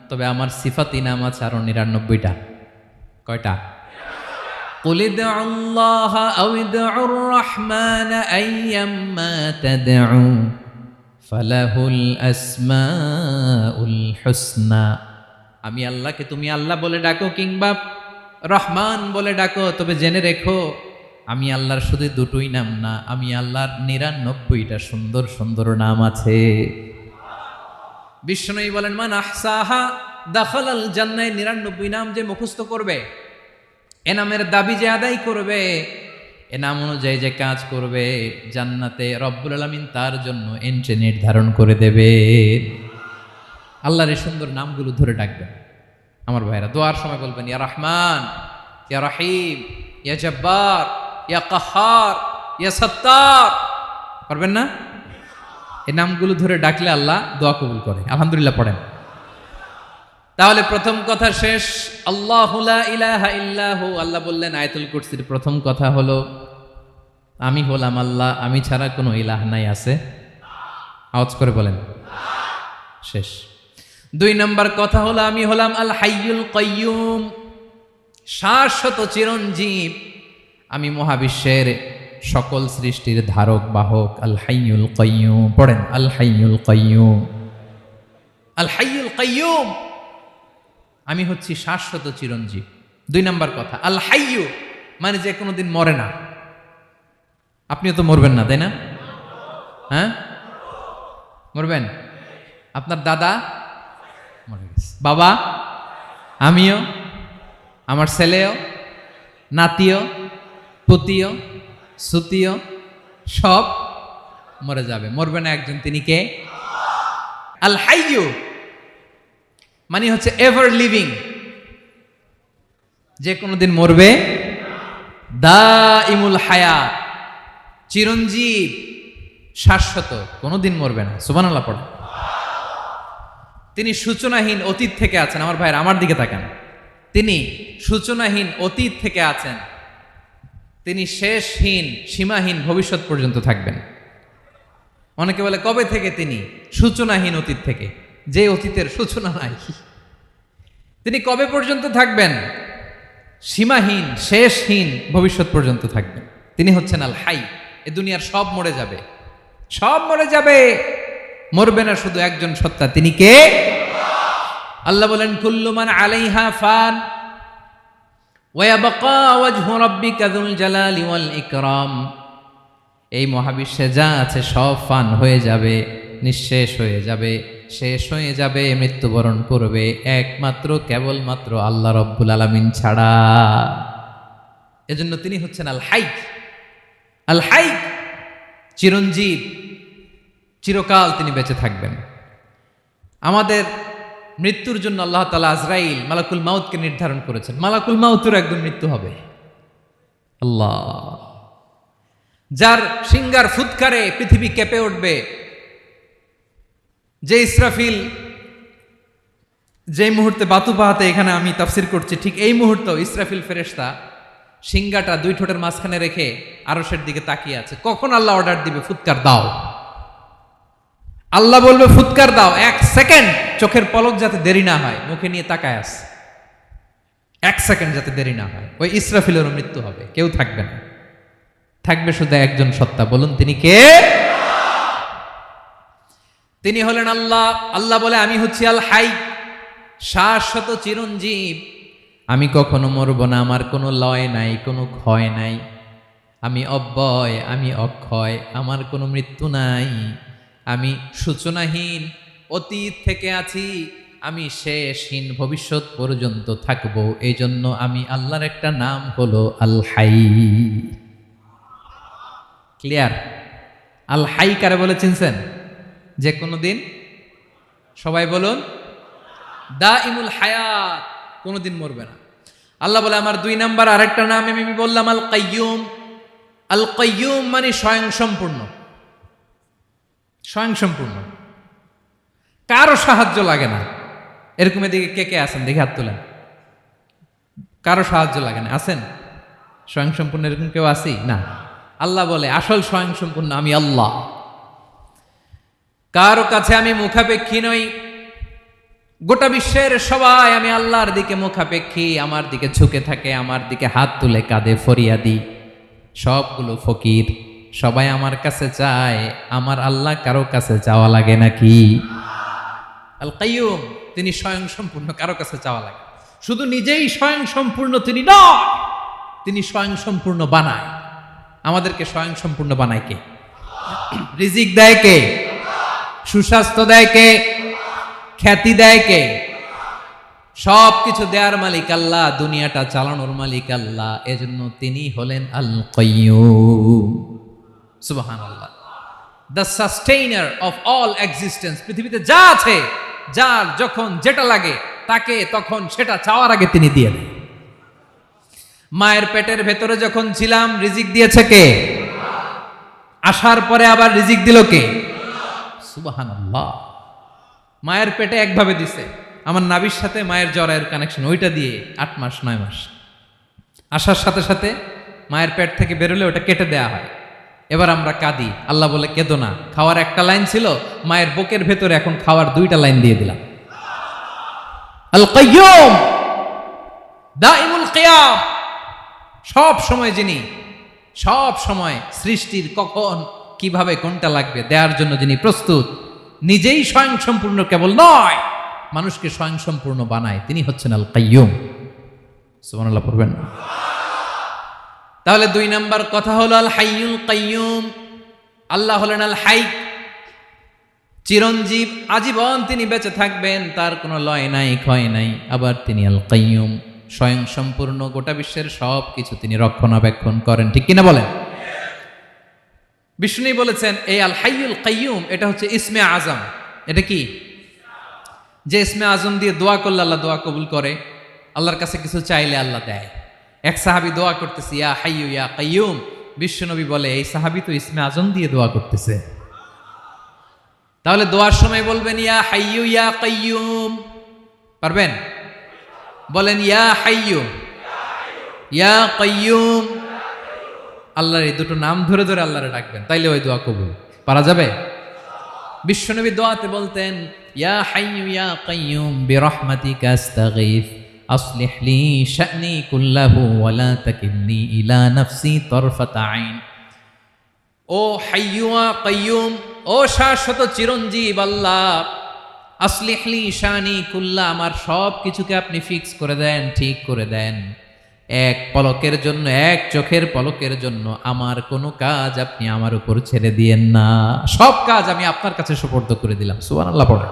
তবে আমার সিফাতি নাম আছে আরো ৯৯টা। কয়টা? কুল ইদউল্লাহা আও ইদউর রাহমান আইয়াম্মা তাদউ ফালাহুল আসমাউল হুসনা। আমি আল্লাহকে তুমি আল্লাহ বলে ডাকো কিংবা রহমান বলে ডাকো, তবে জেনে রেখো আমি আল্লাহর শুধু দুটোই নাম না, আমি আল্লাহর ৯৯টা সুন্দর সুন্দর নাম আছে। বিষ্ণুই বলেন, মান আহসাহা দাখালাল জান্নাহ। ৯৯ নাম যে মুখস্থ করবে, এ নামের দাবি যে আদায় করবে, এ নাম অনুযায়ী যে কাজ করবে, জান্নাতে রব্বুল আলামিন তার জন্য এন্ট্রি নির্ধারণ করে দেবে। আল্লাহর এই সুন্দর নামগুলো ধরে ডাকবেন। আমার ভাইরা দোয়ার সময় বলবেন, ইয়া রহমান, ইয়া রহিম, ইয়া জব্বার, ইয়া কাহ্হার, ইয়া সত্তার। পারবেন না? এই নামগুলো ধরে ডাকলে আল্লাহ দোয়া কবুল করে। আলহামদুলিল্লাহ পড়েন। তাহলে প্রথম কথা শেষ। আল্লাহু লা ইলাহা ইল্লাহু। আল্লাহ বললেন আয়াতুল কুরসির প্রথম কথা হলো আমি হলাম আল্লাহ, আমি ছাড়া কোনো ইলাহ নাই। আছে? আওয়াজ করে বলেন। শেষ। 2 নম্বর কথা হলো আমি হলাম আল হাইয়ুল কাইয়ুম, শাশ্বত চিরঞ্জীব। আমি মহাবিশ্বের সকল সৃষ্টির ধারক বাহক। আল হাইয়ুল কাইয়ুম, পড়েন আল হাইয়ুল কাইয়ুম, আল হাইয়ুল কাইয়ুম। আমি হচ্ছি শাশ্বত চিরঞ্জীব। 2 নম্বর কথা, আল হাইয়ু মানে যে কোনোদিন মরে না। আপনিও তো মরবেন না, তাই না? হ্যাঁ, মরবেন। আপনার দাদা মরে গেছে, বাবা, আমিও, আমার ছেলেও, নাতিও, পুতিও, সুতিও সব মরে যাবে। মরবে না একজন, তিনি কে? আল হাইয়ু মানে হচ্ছে এভার লিভিং, যে কোনোদিন মরবে। দাইমুল হায়াত, চিরঞ্জীব, শাশ্বত, কোনোদিন মরবে না। সুবহানাল্লাহ পড়ে। তিনি সূচনাহীন অতীত থেকে আছেন। আমার ভাইয়ের আমার দিকে তাকান। তিনি সূচনাহীন অতীত থেকে আছেন। তিনি শেষহীন সীমাহীন ভবিষ্যৎ পর্যন্ত থাকবেন। অনেকে বলে কবে থেকে? তিনি সূচনাহীন অতীত থেকে, যে অতীতের সূচনা নাই। তিনি কবে পর্যন্ত থাকবেন? সীমাহীন শেষহীন ভবিষ্যৎ পর্যন্ত থাকবেন। তিনি হচ্ছেন আল হাই। এ দুনিয়ার সব মরে যাবে, সব মরে যাবে, মরবে না শুধু একজন সত্তা, তিনি কে? আল্লাহ বলেন কুল্লু মান আলাইহা ফান ওয়া ইয়াবকা ওয়াজহু রাব্বিকা যুল জালালি ওয়াল ইকরাম। এই মহাবিশ্বে যা আছে সব ফান হয়ে যাবে, নিঃশেষ হয়ে যাবে, শেষ হয়ে যাবে, মৃত্যুবরণ করবে, একমাত্র কেবলমাত্র আল্লাহ রব্বুল আলামিন ছাড়া। এজন্য তিনি হচ্ছেন আল হাই। আল হাই চিরঞ্জীব, চিরকাল তিনি বেঁচে থাকবেন। আমাদের মৃত্যুর জন্য আল্লাহ তাআলা আজরাইল মালাকুল মাউতকে নির্ধারণ করেছেন। মালাকুল মাউতের একদম মৃত্যু হবে। আল্লাহ, যার সিঙ্গার ফুৎকারে পৃথিবী কেঁপে উঠবে, যে ইসরাফিল যে মুহূর্তে বাতু পাহাতে এখানে আমি তাফসির করছি, ঠিক এই মুহূর্তে ইসরাফিল ফেরেশতা সিঙ্গাটা 2 ঠোঁটের মাঝখানে রেখে আরশের দিকে তাকিয়ে আছে। কখন আল্লাহ অর্ডার দিবে ফুৎকার দাও, আল্লাহ বলবে ফুৎকার দাও, 1 সেকেন্ড চোখের পলক যাতে দেরি না হয়, মুখে নিয়ে তাকায় আছে, 1 সেকেন্ড যাতে দেরি না হয়, ওই ইসরাফিলেরও মৃত্যু হবে, কেউ থাকবে না, থাকবে শুধু একজন সত্তা। বলুন তিনি কে? তিনি হলেন আল্লাহ। আল্লাহ বলে আমি হচ্ছি আল হাই, শাশ্বত চিরঞ্জীব। আমি কখনো মরব না, আমার কোনো লয় নাই, কোনো ক্ষয় নাই। আমি অব্যয়, আমি অক্ষয়, আমার কোনো মৃত্যু নাই। আমি সূচনাহীন অতীত থেকে আছি, আমি শেষহীন ভবিষ্যৎ পর্যন্ত থাকব। এই জন্য আমি আল্লাহর একটা নাম হলো আল হাই। ক্লিয়ার? আল হাই কারে বলে চিনছেন? যে কোনো দিন, সবাই বলুন, দাইমুল হায়াত, কোনোদিন মরবে না। আল্লাহ বলে আমার 2 নাম্বার আরেকটা নাম আমি বললাম আল কাইয়ুম। আল কাইয়ুম মানে স্বয়ং সম্পূর্ণ, স্বয়ং সম্পূর্ণ, কারো সাহায্য লাগে না। এরকম এদিকে কে কে আছেন দেখে হাত তোলেন। কারো সাহায্য লাগে না, আছেন? স্বয়ং সম্পূর্ণ এরকম কেউ আছি না? আল্লাহ বলে আসল স্বয়ং সম্পূর্ণ আমি আল্লাহ। কারো কাছে আমি মুখাপেক্ষী নই। গোটা বিশ্বের সবাই আমি আল্লাহর দিকে মুখাপেক্ষী, আমার দিকে ঝুঁকে থাকে, আমার দিকে হাত তুলে কাঁদে ফরিয়াদি। সবগুলো ফকির, সবাই আমার কাছে চায়। আমার আল্লাহ কারো কাছে চাওয়া লাগে নাকি? আল কাইয়ুম তিনি স্বয়ং সম্পূর্ণ, কারো কাছে চাওয়া লাগে। শুধু নিজেই স্বয়ং সম্পূর্ণ তিনি নয়, তিনি স্বয়ং সম্পূর্ণ বানায়। আমাদেরকে স্বয়ং সম্পূর্ণ বানায় কে? রিজিক দেয় কে? সুস্বাস্থ্য দেয় কে? খ্যাতি দেয় কে? সব কিছু দেওয়ার মালিক আল্লাহ, দুনিয়াটা চালানোর মালিক আল্লাহ। এজন্য তিনি হলেন আল কাইয়ুম। সুবহানাল্লাহ। The sustainer of all existence. পৃথিবীতে যা আছে, যার যখন যেটা লাগে তাকে তখন সেটা চাওয়ার আগে তিনি দিয়ে দেন। মায়ের পেটের ভেতরে যখন ছিলাম রিজিক দিয়েছে কে? আসার পরে আবার রিজিক দিল কে? সুবহানাল্লাহ। মায়ের পেটে একভাবে দিছে, আমার নাভির সাথে মায়ের জরায়ের কানেকশন, ওইটা দিয়ে 8 মাস 9 মাস। আসার সাথে সাথে মায়ের পেট থেকে বেরোলে ওটা কেটে দেয়া হয়, এবার আমরা কাঁদি, আল্লাহ বলে কেঁদো না, খাওয়ার একটা লাইন ছিল, মায়ের বুকের ভেতরে এখন খাওয়ার 2টা লাইন দিয়ে দিলাম। আল কাইয়ুম দাইমুল কিয়াম, সব সময় যিনি, সব সময় সৃষ্টির কখন কিভাবে কোনটা লাগবে দেওয়ার জন্য যিনি প্রস্তুত, নিজেই স্বয়ংসম্পূর্ণ কেবল নয়, মানুষকে স্বয়ংসম্পূর্ণ বানায়, তিনি হচ্ছেন আল কাইয়ুম। সুবহানাল্লাহ পড়বেন না? তাহলে 2 নাম্বার কথা হলো আল হাইয়ুল কাইয়ুম। আল্লাহ হলেন আল হাই, চিরঞ্জীব, আজীবন তিনি বেঁচে থাকবেন, তার কোনো লয় নাই, ক্ষয় নাই। আবার তিনি আল কাইয়ুম, স্বয়ং সম্পূর্ণ, গোটা বিশ্বের সব কিছু তিনি রক্ষণাবেক্ষণ করেন, ঠিক কিনা বলেন? বিষ্ণু বলেছেন এই আল হাইয়ুল কাইয়ুম এটা হচ্ছে ইসমে আজম। এটা কি? যে ইসমে আজম দিয়ে দোয়া করলে আল্লাহ দোয়া কবুল করে, আল্লাহর কাছে কিছু চাইলে আল্লাহ দেয়। এক সাহাবী দোয়া করতেছে ইয়া হাইয়ু ইয়া কাইয়ুম, বিশ্বনবী বলে এই সাহাবী তো ইসমে আজম দিয়ে দোয়া করতেছে। তাহলে দোয়ার সময় বলবেন ইয়া হাইয়ু ইয়া কাইয়ুম, পারবেন? বলেন ইয়া হাইয়ু ইয়া কাইয়ুম। আল্লাহর এই দুটো নাম ধরে ধরে আল্লাহরে ডাকবেন, তাইলে ওই দোয়া কবুল। পারা যাবে? বিশ্বনবী দোয়াতে বলতেন ইয়া হাইয়ু ইয়া কাইয়ুম বিরহমাতিকা আস্তাগীথ আসলিহ লি শা'নি কুল্লাহু ওয়া লা তাকিলনি ইলা নাফসি তারফাতা আইন। ও হাইয়ু ওয়া কাইয়ুম, ও শাশ্বত চিরঞ্জীব আল্লাহ, আসলিহ লি শা'নি কুল্লা, আমার সব কিছুকে আপনি ফিক্স করে দেন, ঠিক করে দেন। এক পলকের জন্য, এক চোখের পলকের জন্য আমার কোনো কাজ আপনি আমার উপর ছেড়ে দিয়েন না, সব কাজ আমি আপনার কাছে সুপর্দ করে দিলাম। সুবহানাল্লাহ পড়ে।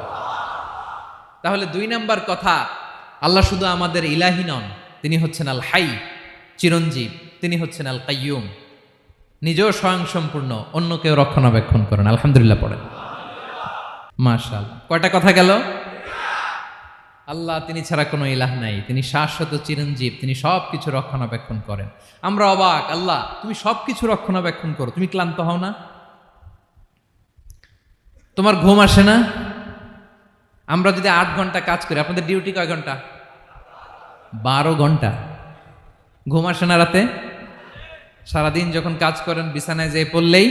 তাহলে 2 নাম্বার কথা, আল্লাহ শুধু আমাদের ইলাহি নন, তিনি হচ্ছেন আল হাই, চিরঞ্জীব, তিনি হচ্ছেন আল কাইয়ুম, নিজেও স্বয়ংসম্পূর্ণ, অন্যকেও রক্ষণাবেক্ষণ করেন। আলহামদুলিল্লাহ পড়েন। মাশাআল্লাহ। কয়টা কথা গেল? আল্লাহ তিনি ছাড়া কোনো ইলাহ নাই, তিনি শাশ্বত চিরঞ্জীব, তিনি সব কিছু রক্ষণাবেক্ষণ করেন। আমরা অবাক, আল্লাহ তুমি সব কিছু রক্ষণাবেক্ষণ করো, তুমি ক্লান্ত হও না? তোমার ঘুম আসে না? আমরা যদি 8 ঘন্টা কাজ করি, আপনাদের ডিউটি কয় ঘন্টা? 12 ঘন্টা। ঘুম আসে না রাতে? সারাদিন যখন কাজ করেন বিছানায় যেয়ে পড়লেই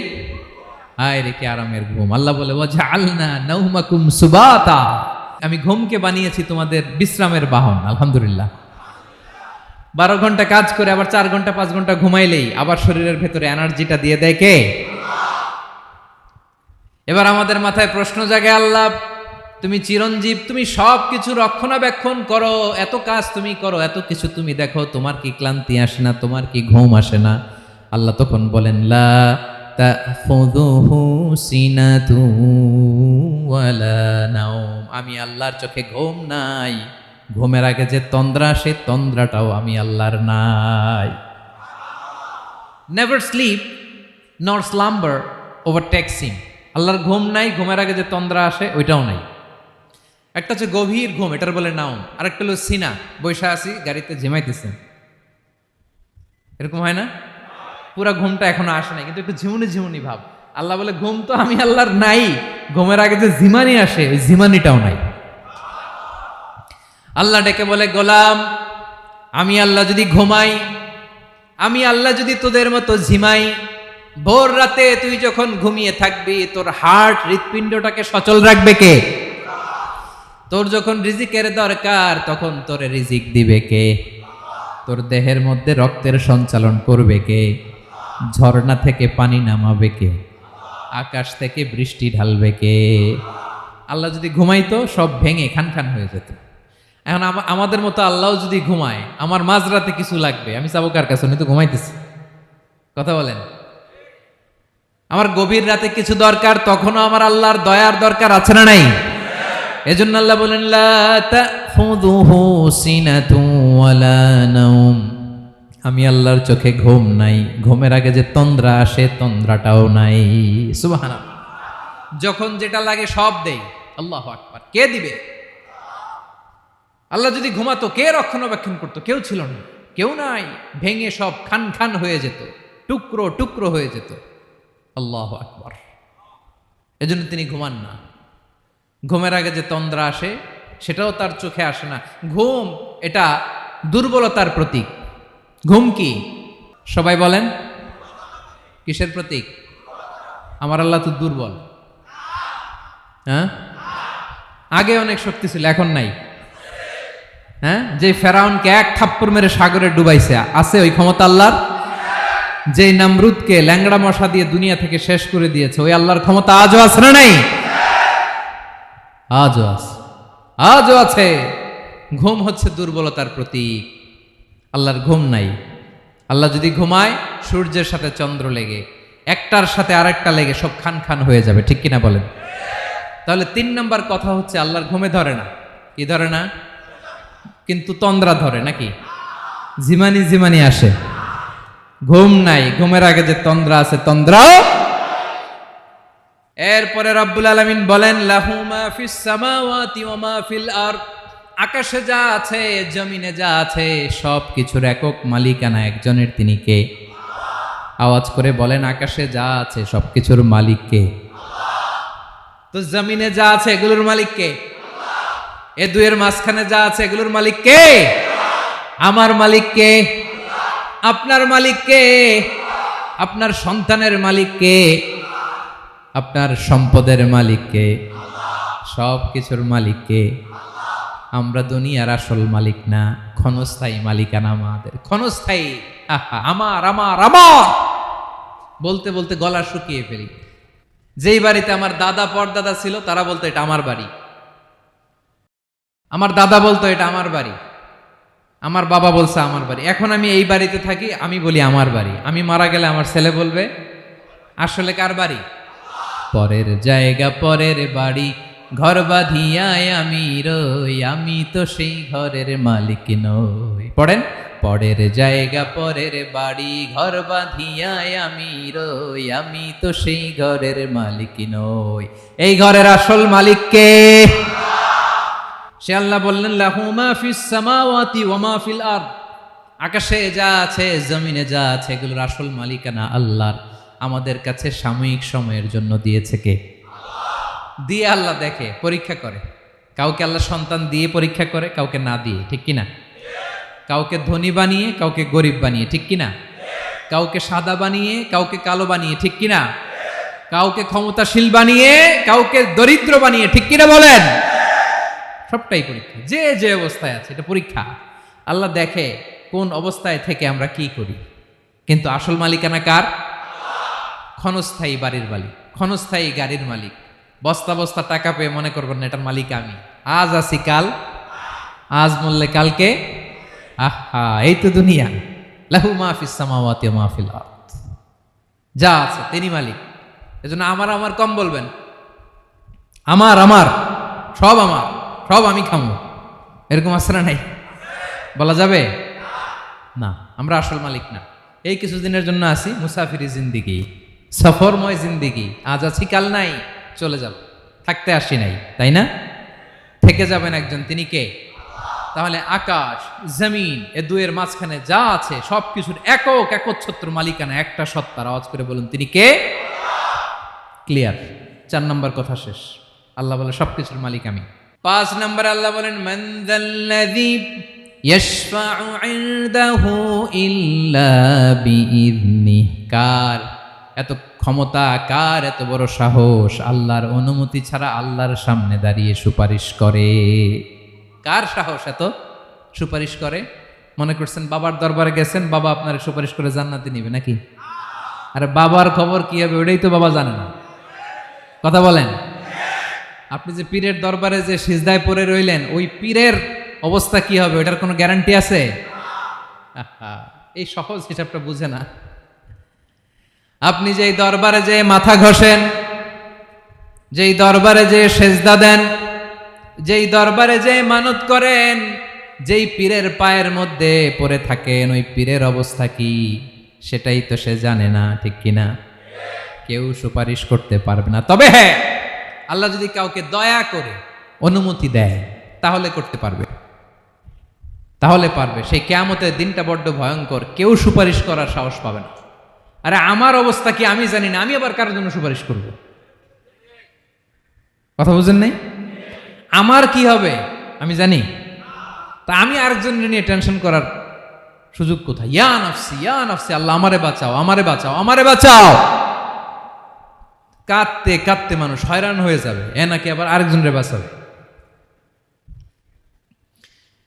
হায় রে কি আরামের ঘুম। আল্লাহ বলে ওয়াজআলনা নাওমাকুম সুবাতা, আমি ঘুমকে বানিয়েছি তোমাদের বিশ্রামের বাহন। আলহামদুলিল্লাহ। 12 ঘন্টা কাজ করে আবার 4 ঘন্টা 5 ঘন্টা ঘুমাইলেই আবার শরীরের ভেতরে এনার্জিটা দিয়ে দেয় কে? এবার আমাদের মাথায় প্রশ্ন জাগে, আল্লাহ তুমি চিরঞ্জীব, তুমি সব কিছু রক্ষণাবেক্ষণ করো, এত কাজ তুমি করো, এত কিছু তুমি দেখো, তোমার কি ক্লান্তি আসে না? তোমার কি ঘুম আসে না? আল্লাহ তখন বলেন লা তাখুযুহু সিনাতু ওয়ালা নাওম, আমি আল্লাহর চোখে ঘুম নাই, ঘুমের আগে যে তন্দ্রা, সে তন্দ্রাটাও আমি আল্লাহর নাই। নেভার স্লিপ নর স্লাম্বার ওভারটেকস হিম, আল্লাহর ঘুম নাই, ঘুমের আগে যে তন্দ্রা আসে ওইটাও নাই। একটা হচ্ছে গভীর ঘুম, এটার বলে নাওম, আরেকটা হলো সিনা, বৈশা আছি গাড়িতে ঝিমাইতেছেন, এরকম হয় না? পুরা ঘুমটা এখনো আসে নাই, কিন্তু একটু ঝিমুনি ঝিমুনি ভাব। আল্লাহ বলে ঘুম তো আমি আল্লাহর নাই, ঘুমের আগে যে ঝিমানি আসে ওই ঝিমানিটাও নাই। আল্লাহ ডেকে বলে গোলাম, আমি আল্লাহ যদি ঘুমাই, আমি আল্লাহ যদি তোদের মতো ঝিমাই, ভোর রাতে তুই যখন ঘুমিয়ে থাকবি তোর হার্ট, হৃৎপিণ্ডটাকে সচল রাখবে কে? তোর যখন রিজিকের দরকার তখন তোরে রিজিক দিবে কে? তোর দেহের মধ্যে রক্তের সঞ্চালন করবে কে? ঝর্ণা থেকে পানি নামাবে কে? আকাশ থেকে বৃষ্টি ঢালবে কে? আল্লাহ যদি ঘুমাইতো সব ভেঙে খান খান হয়ে যেত। এখন আমাদের মতো আল্লাহ যদি ঘুমায়, আমার মাঝরাতে কিছু লাগবে, আমি যাবো কার কাছে? উনি তো ঘুমাইতেছে। কথা বলেন। আমার গভীর রাতে কিছু দরকার, তখনও আমার আল্লাহর দয়ার দরকার আছে না নাই? এজন্য আল্লাহ বলেন লা তাখুযুহু সিনাতু ওয়ালা নাওম, আমি আল্লাহর চোখে ঘুম নাই, ঘুমের আগে যে তন্দ্রা আসে তন্দ্রাটাও নাই। সুবহানাল্লাহ। যখন যেটা লাগে সব দেই। আল্লাহু আকবার। কে দিবে? আল্লাহ যদি ঘুমাতো কে রক্ষণাবেক্ষণ করতো? কেউ ছিল না, কেউ নাই, ভেঙে সব খান খান হয়ে যেত, টুকরো টুকরো হয়ে যেত। আল্লাহু আকবার। এজন্য তিনি ঘুমান না। ঘুমের আগে যে তন্দ্রা আসে সেটাও তার চোখে আসে না। ঘুম এটা দুর্বলতার প্রতীক। ঘুম কি? সবাই বলেন কিসের প্রতীক? আমার আল্লাহ তো দুর্বল। হ্যাঁ, আগে অনেক শক্তি ছিল, এখন নাই। হ্যাঁ, যে ফেরাউনকে এক থাপ্পড় মেরে সাগরে ডুবাইছে, আছে ওই ক্ষমতা আল্লাহর? যে নামরুদকে ল্যাংড়া মশা দিয়ে দুনিয়া থেকে শেষ করে দিয়েছে, ওই আল্লাহর ক্ষমতা আজও আছে না নাই? আজও আছে, আজও আছে। ঘুম হচ্ছে দুর্বলতার প্রতীক। আল্লাহর ঘুম নাই। আল্লাহ যদি ঘুমায়, সূর্যের সাথে চন্দ্র লেগে, একটার সাথে আরেকটা লেগে সব খান খান হয়ে যাবে, ঠিক কিনা বলেন? তাহলে 3 নম্বর কথা হচ্ছে আল্লাহর ঘুমে ধরে না। কি ধরে না? কিন্তু তন্দ্রা ধরে নাকি? জিমানি জিমানি আসে, ঘুম নাই। ঘুমের আগে যে তন্দ্রা আছে, তন্দ্রাও। এরপরে রব্বুল আলামিন বলেন, লাহু মা ফিস সামাওয়াতি ওয়া মা ফিল আরদ, আকাশে যা আছে, জমিনে যা আছে, সব কিছুর একক মালিকানা একজনের। তিনি কে? আওয়াজ করে বলেন, আকাশে যা আছে সব কিছুর মালিক কে? তো জমিনে যা আছে এগুলোর মালিক কে? এ দুয়ের মাঝখানে যা আছে এগুলোর মালিক কে? আমার মালিক কে? আপনার মালিক কে? আপনার সন্তানের মালিক কে? আপনার সম্পদের মালিক কে? সব কিছুর মালিক কে? আমরা দুনিয়ার আসল মালিক না, ক্ষণস্থায়ী মালিকানা আমাদের, ক্ষণস্থায়ী। আমার আমার আমার বলতে বলতে গলা শুকিয়ে ফেলি। যেই বাড়িতে আমার দাদা পরদাদা ছিল, তারা বলতো এটা আমার বাড়ি। আমার দাদা বলতো এটা আমার বাড়ি, আমার বাবা বলছে আমার বাড়ি। এখন আমি এই বাড়িতে থাকি, আমি বলি আমার বাড়ি। আমি মারা গেলে আমার ছেলে বলবে আসলে কার বাড়ি? পরের জায়গা পরের বাড়ি, ঘর বাঁধিয়ায় আমি রই, আমি তো সেই ঘরের মালিক নই। পড়েন, পরের জায়গা পরের বাড়ি, ঘর বাঁধিয়ায় আমি রই, আমি তো সেই ঘরের মালিক নই। এই ঘরের আসল মালিক কে? সে আল্লাহ বললেন, লাহু মা ফিস সামাওয়াতি ওয়া মা ফিল আরদ, আকাশে যা আছে, জমিনে যা আছে, এগুলোর আসল মালিকানা আল্লাহর। আমাদের কাছে সাময়িক সময়ের জন্য দিয়েছে কে? দিয়ে আল্লাহ দেখে, পরীক্ষা করে। কাউকে আল্লাহ সন্তান দিয়ে পরীক্ষা করে, কাউকে না দিয়ে, ঠিক কিনা? কাউকে ধনী বানিয়ে, কাউকে গরিব বানিয়ে, ঠিক কিনা? কাউকে সাদা বানিয়ে, কাউকে কালো বানিয়ে, ঠিক কিনা? কাউকে ক্ষমতাশীল বানিয়ে, কাউকে দরিদ্র বানিয়ে, ঠিক কিনা বলেন? সবটাই পরীক্ষা। যে যে অবস্থায় আছে, এটা পরীক্ষা। আল্লাহ দেখে কোন অবস্থায় থেকে আমরা কি করি। কিন্তু আসল মালিকানা কার? ক্ষণস্থায়ী বাড়ির মালিক, ক্ষণস্থায়ী গাড়ির মালিক। বস্তা বস্তা টাকা পেয়ে মনে করবেন না এটার মালিক আমি। আজ আছি কাল, আজ মরলে কালকে। আহা, এই তো দুনিয়া। লাহু মা ফিস সামাওয়াতি ওয়া মা ফিল আরদ, যা আছে তিনি মালিক। এজন্য আমার আমার কম বলবেন। আমার আমার সব আমার, সব আমি খামো, এরকম আসরা নাই, বলা যাবে না। আমরা আসল মালিক না। এই কিছুদিনের জন্য আসি, মুসাফিরি জিন্দিগি, সফরময় জিন্দিগি। আজ আছি কাল নাই, চলে যাব। থাকতে আসি নাই, তাই না? থেকে যাবেন একজন, তিনি কে? তাহলে আকাশ জমিন এ দুয়ের মাঝখানে যা আছে সব কিছুর একক একচ্ছত্র মালিকানা একটা সত্তার। আওয়াজ করে বলুন, তিনি কে? ক্লিয়ার। 4 নম্বর কথা শেষ। আল্লাহ বলে সবকিছুর মালিক আমি। 5 নম্বর আল্লাহ বলেন, মান যাল্লাযী ইয়াশফাউ ইনদাহু ইল্লা বিইযনিহি, কার এত ক্ষমতা, কার এত বড় সাহস, আল্লাহর অনুমতি ছাড়া আল্লাহর সামনে দাঁড়িয়ে সুপারিশ করে? কার সাহস এত সুপারিশ করে? মনে করছেন বাবার দরবারে গেছেন, বাবা আপনার সুপারিশ করে জান্নাতে নিবে নাকি? আরে বাবার খবর কি হবে ওটাই তো বাবা জানে না। কথা বলেন। আপনি যে পীরের দরবারে যে সিজদায় পড়ে রইলেন, ওই পীরের অবস্থা কি হবে ওটার কোনো গ্যারান্টি আছে? এই সহজ হিসাবটা বুঝে না। আপনি যেই দরবারে যে মাথা ঘষেন, যেই দরবারে যে সেজদা দেন, যেই দরবারে যে মানত করেন, যেই পীরের পায়ের মধ্যে পড়ে থাকেন, ওই পীরের অবস্থা কি সেটাই তো সে জানে না, ঠিক কিনা? কেউ সুপারিশ করতে পারবে না। তবে হ্যাঁ, আল্লাহ যদি কাউকে দয়া করে অনুমতি দেয় তাহলে করতে পারবে, তাহলে পারবে। সেই কিয়ামতের দিনটা বড্ড ভয়ঙ্কর, কেউ সুপারিশ করার সাহস পাবে না। আরে আমার অবস্থা কি আমি জানি না, আমি আবার কারোর জন্য সুপারিশ করব? কথা বুঝেন নাই? আমার কি হবে আমি জানি, তা আমি আরেকজনের নিয়ে টেনশন করার সুযোগ কোথায়? ইয়া নাফসি, ইয়া নাফসি, আল্লাহ আমারে বাঁচাও, আমারে বাঁচাও, আমারে বাঁচাও। কাঁদতে কাঁদতে মানুষ হয়রান হয়ে যাবে, এ নাকি আবার আরেকজনের বাঁচাবে।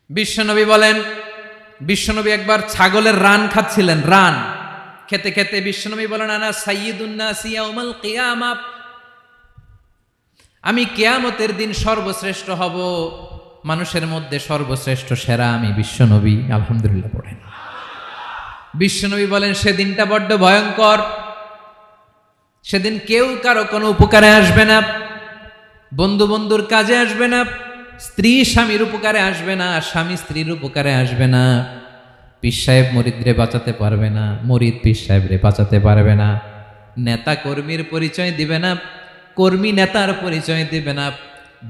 বিশ্বনবী বলেন, বিশ্বনবী একবার ছাগলের রান খাচ্ছিলেন, রান খেতে খেতে বিশ্বনবী বলেন, আনা সাইয়্যিদুন নাসি ইয়াউমাল কিয়ামা, আমি কিয়ামতের দিন সর্বশ্রেষ্ঠ হব, মানুষের মধ্যে সর্বশ্রেষ্ঠ সেরা আমি বিশ্বনবী। আলহামদুলিল্লাহ পড়েন। বিশ্বনবী বলেন, সেদিনটা বড্ড ভয়ঙ্কর, সেদিন কেউ কারো কোনো উপকারে আসবে না, বন্ধু বন্ধুর কাজে আসবে না, স্ত্রী স্বামীর উপকারে আসবে না, স্বামী স্ত্রীর উপকারে আসবে না, পীর সাহেব মুরিদরে বাঁচাতে পারবে না, মুরিদ পীর সাহেবরে বাঁচাতে পারবে না, নেতা কর্মীর পরিচয় দিবে না, কর্মী নেতার পরিচয় দিবে না,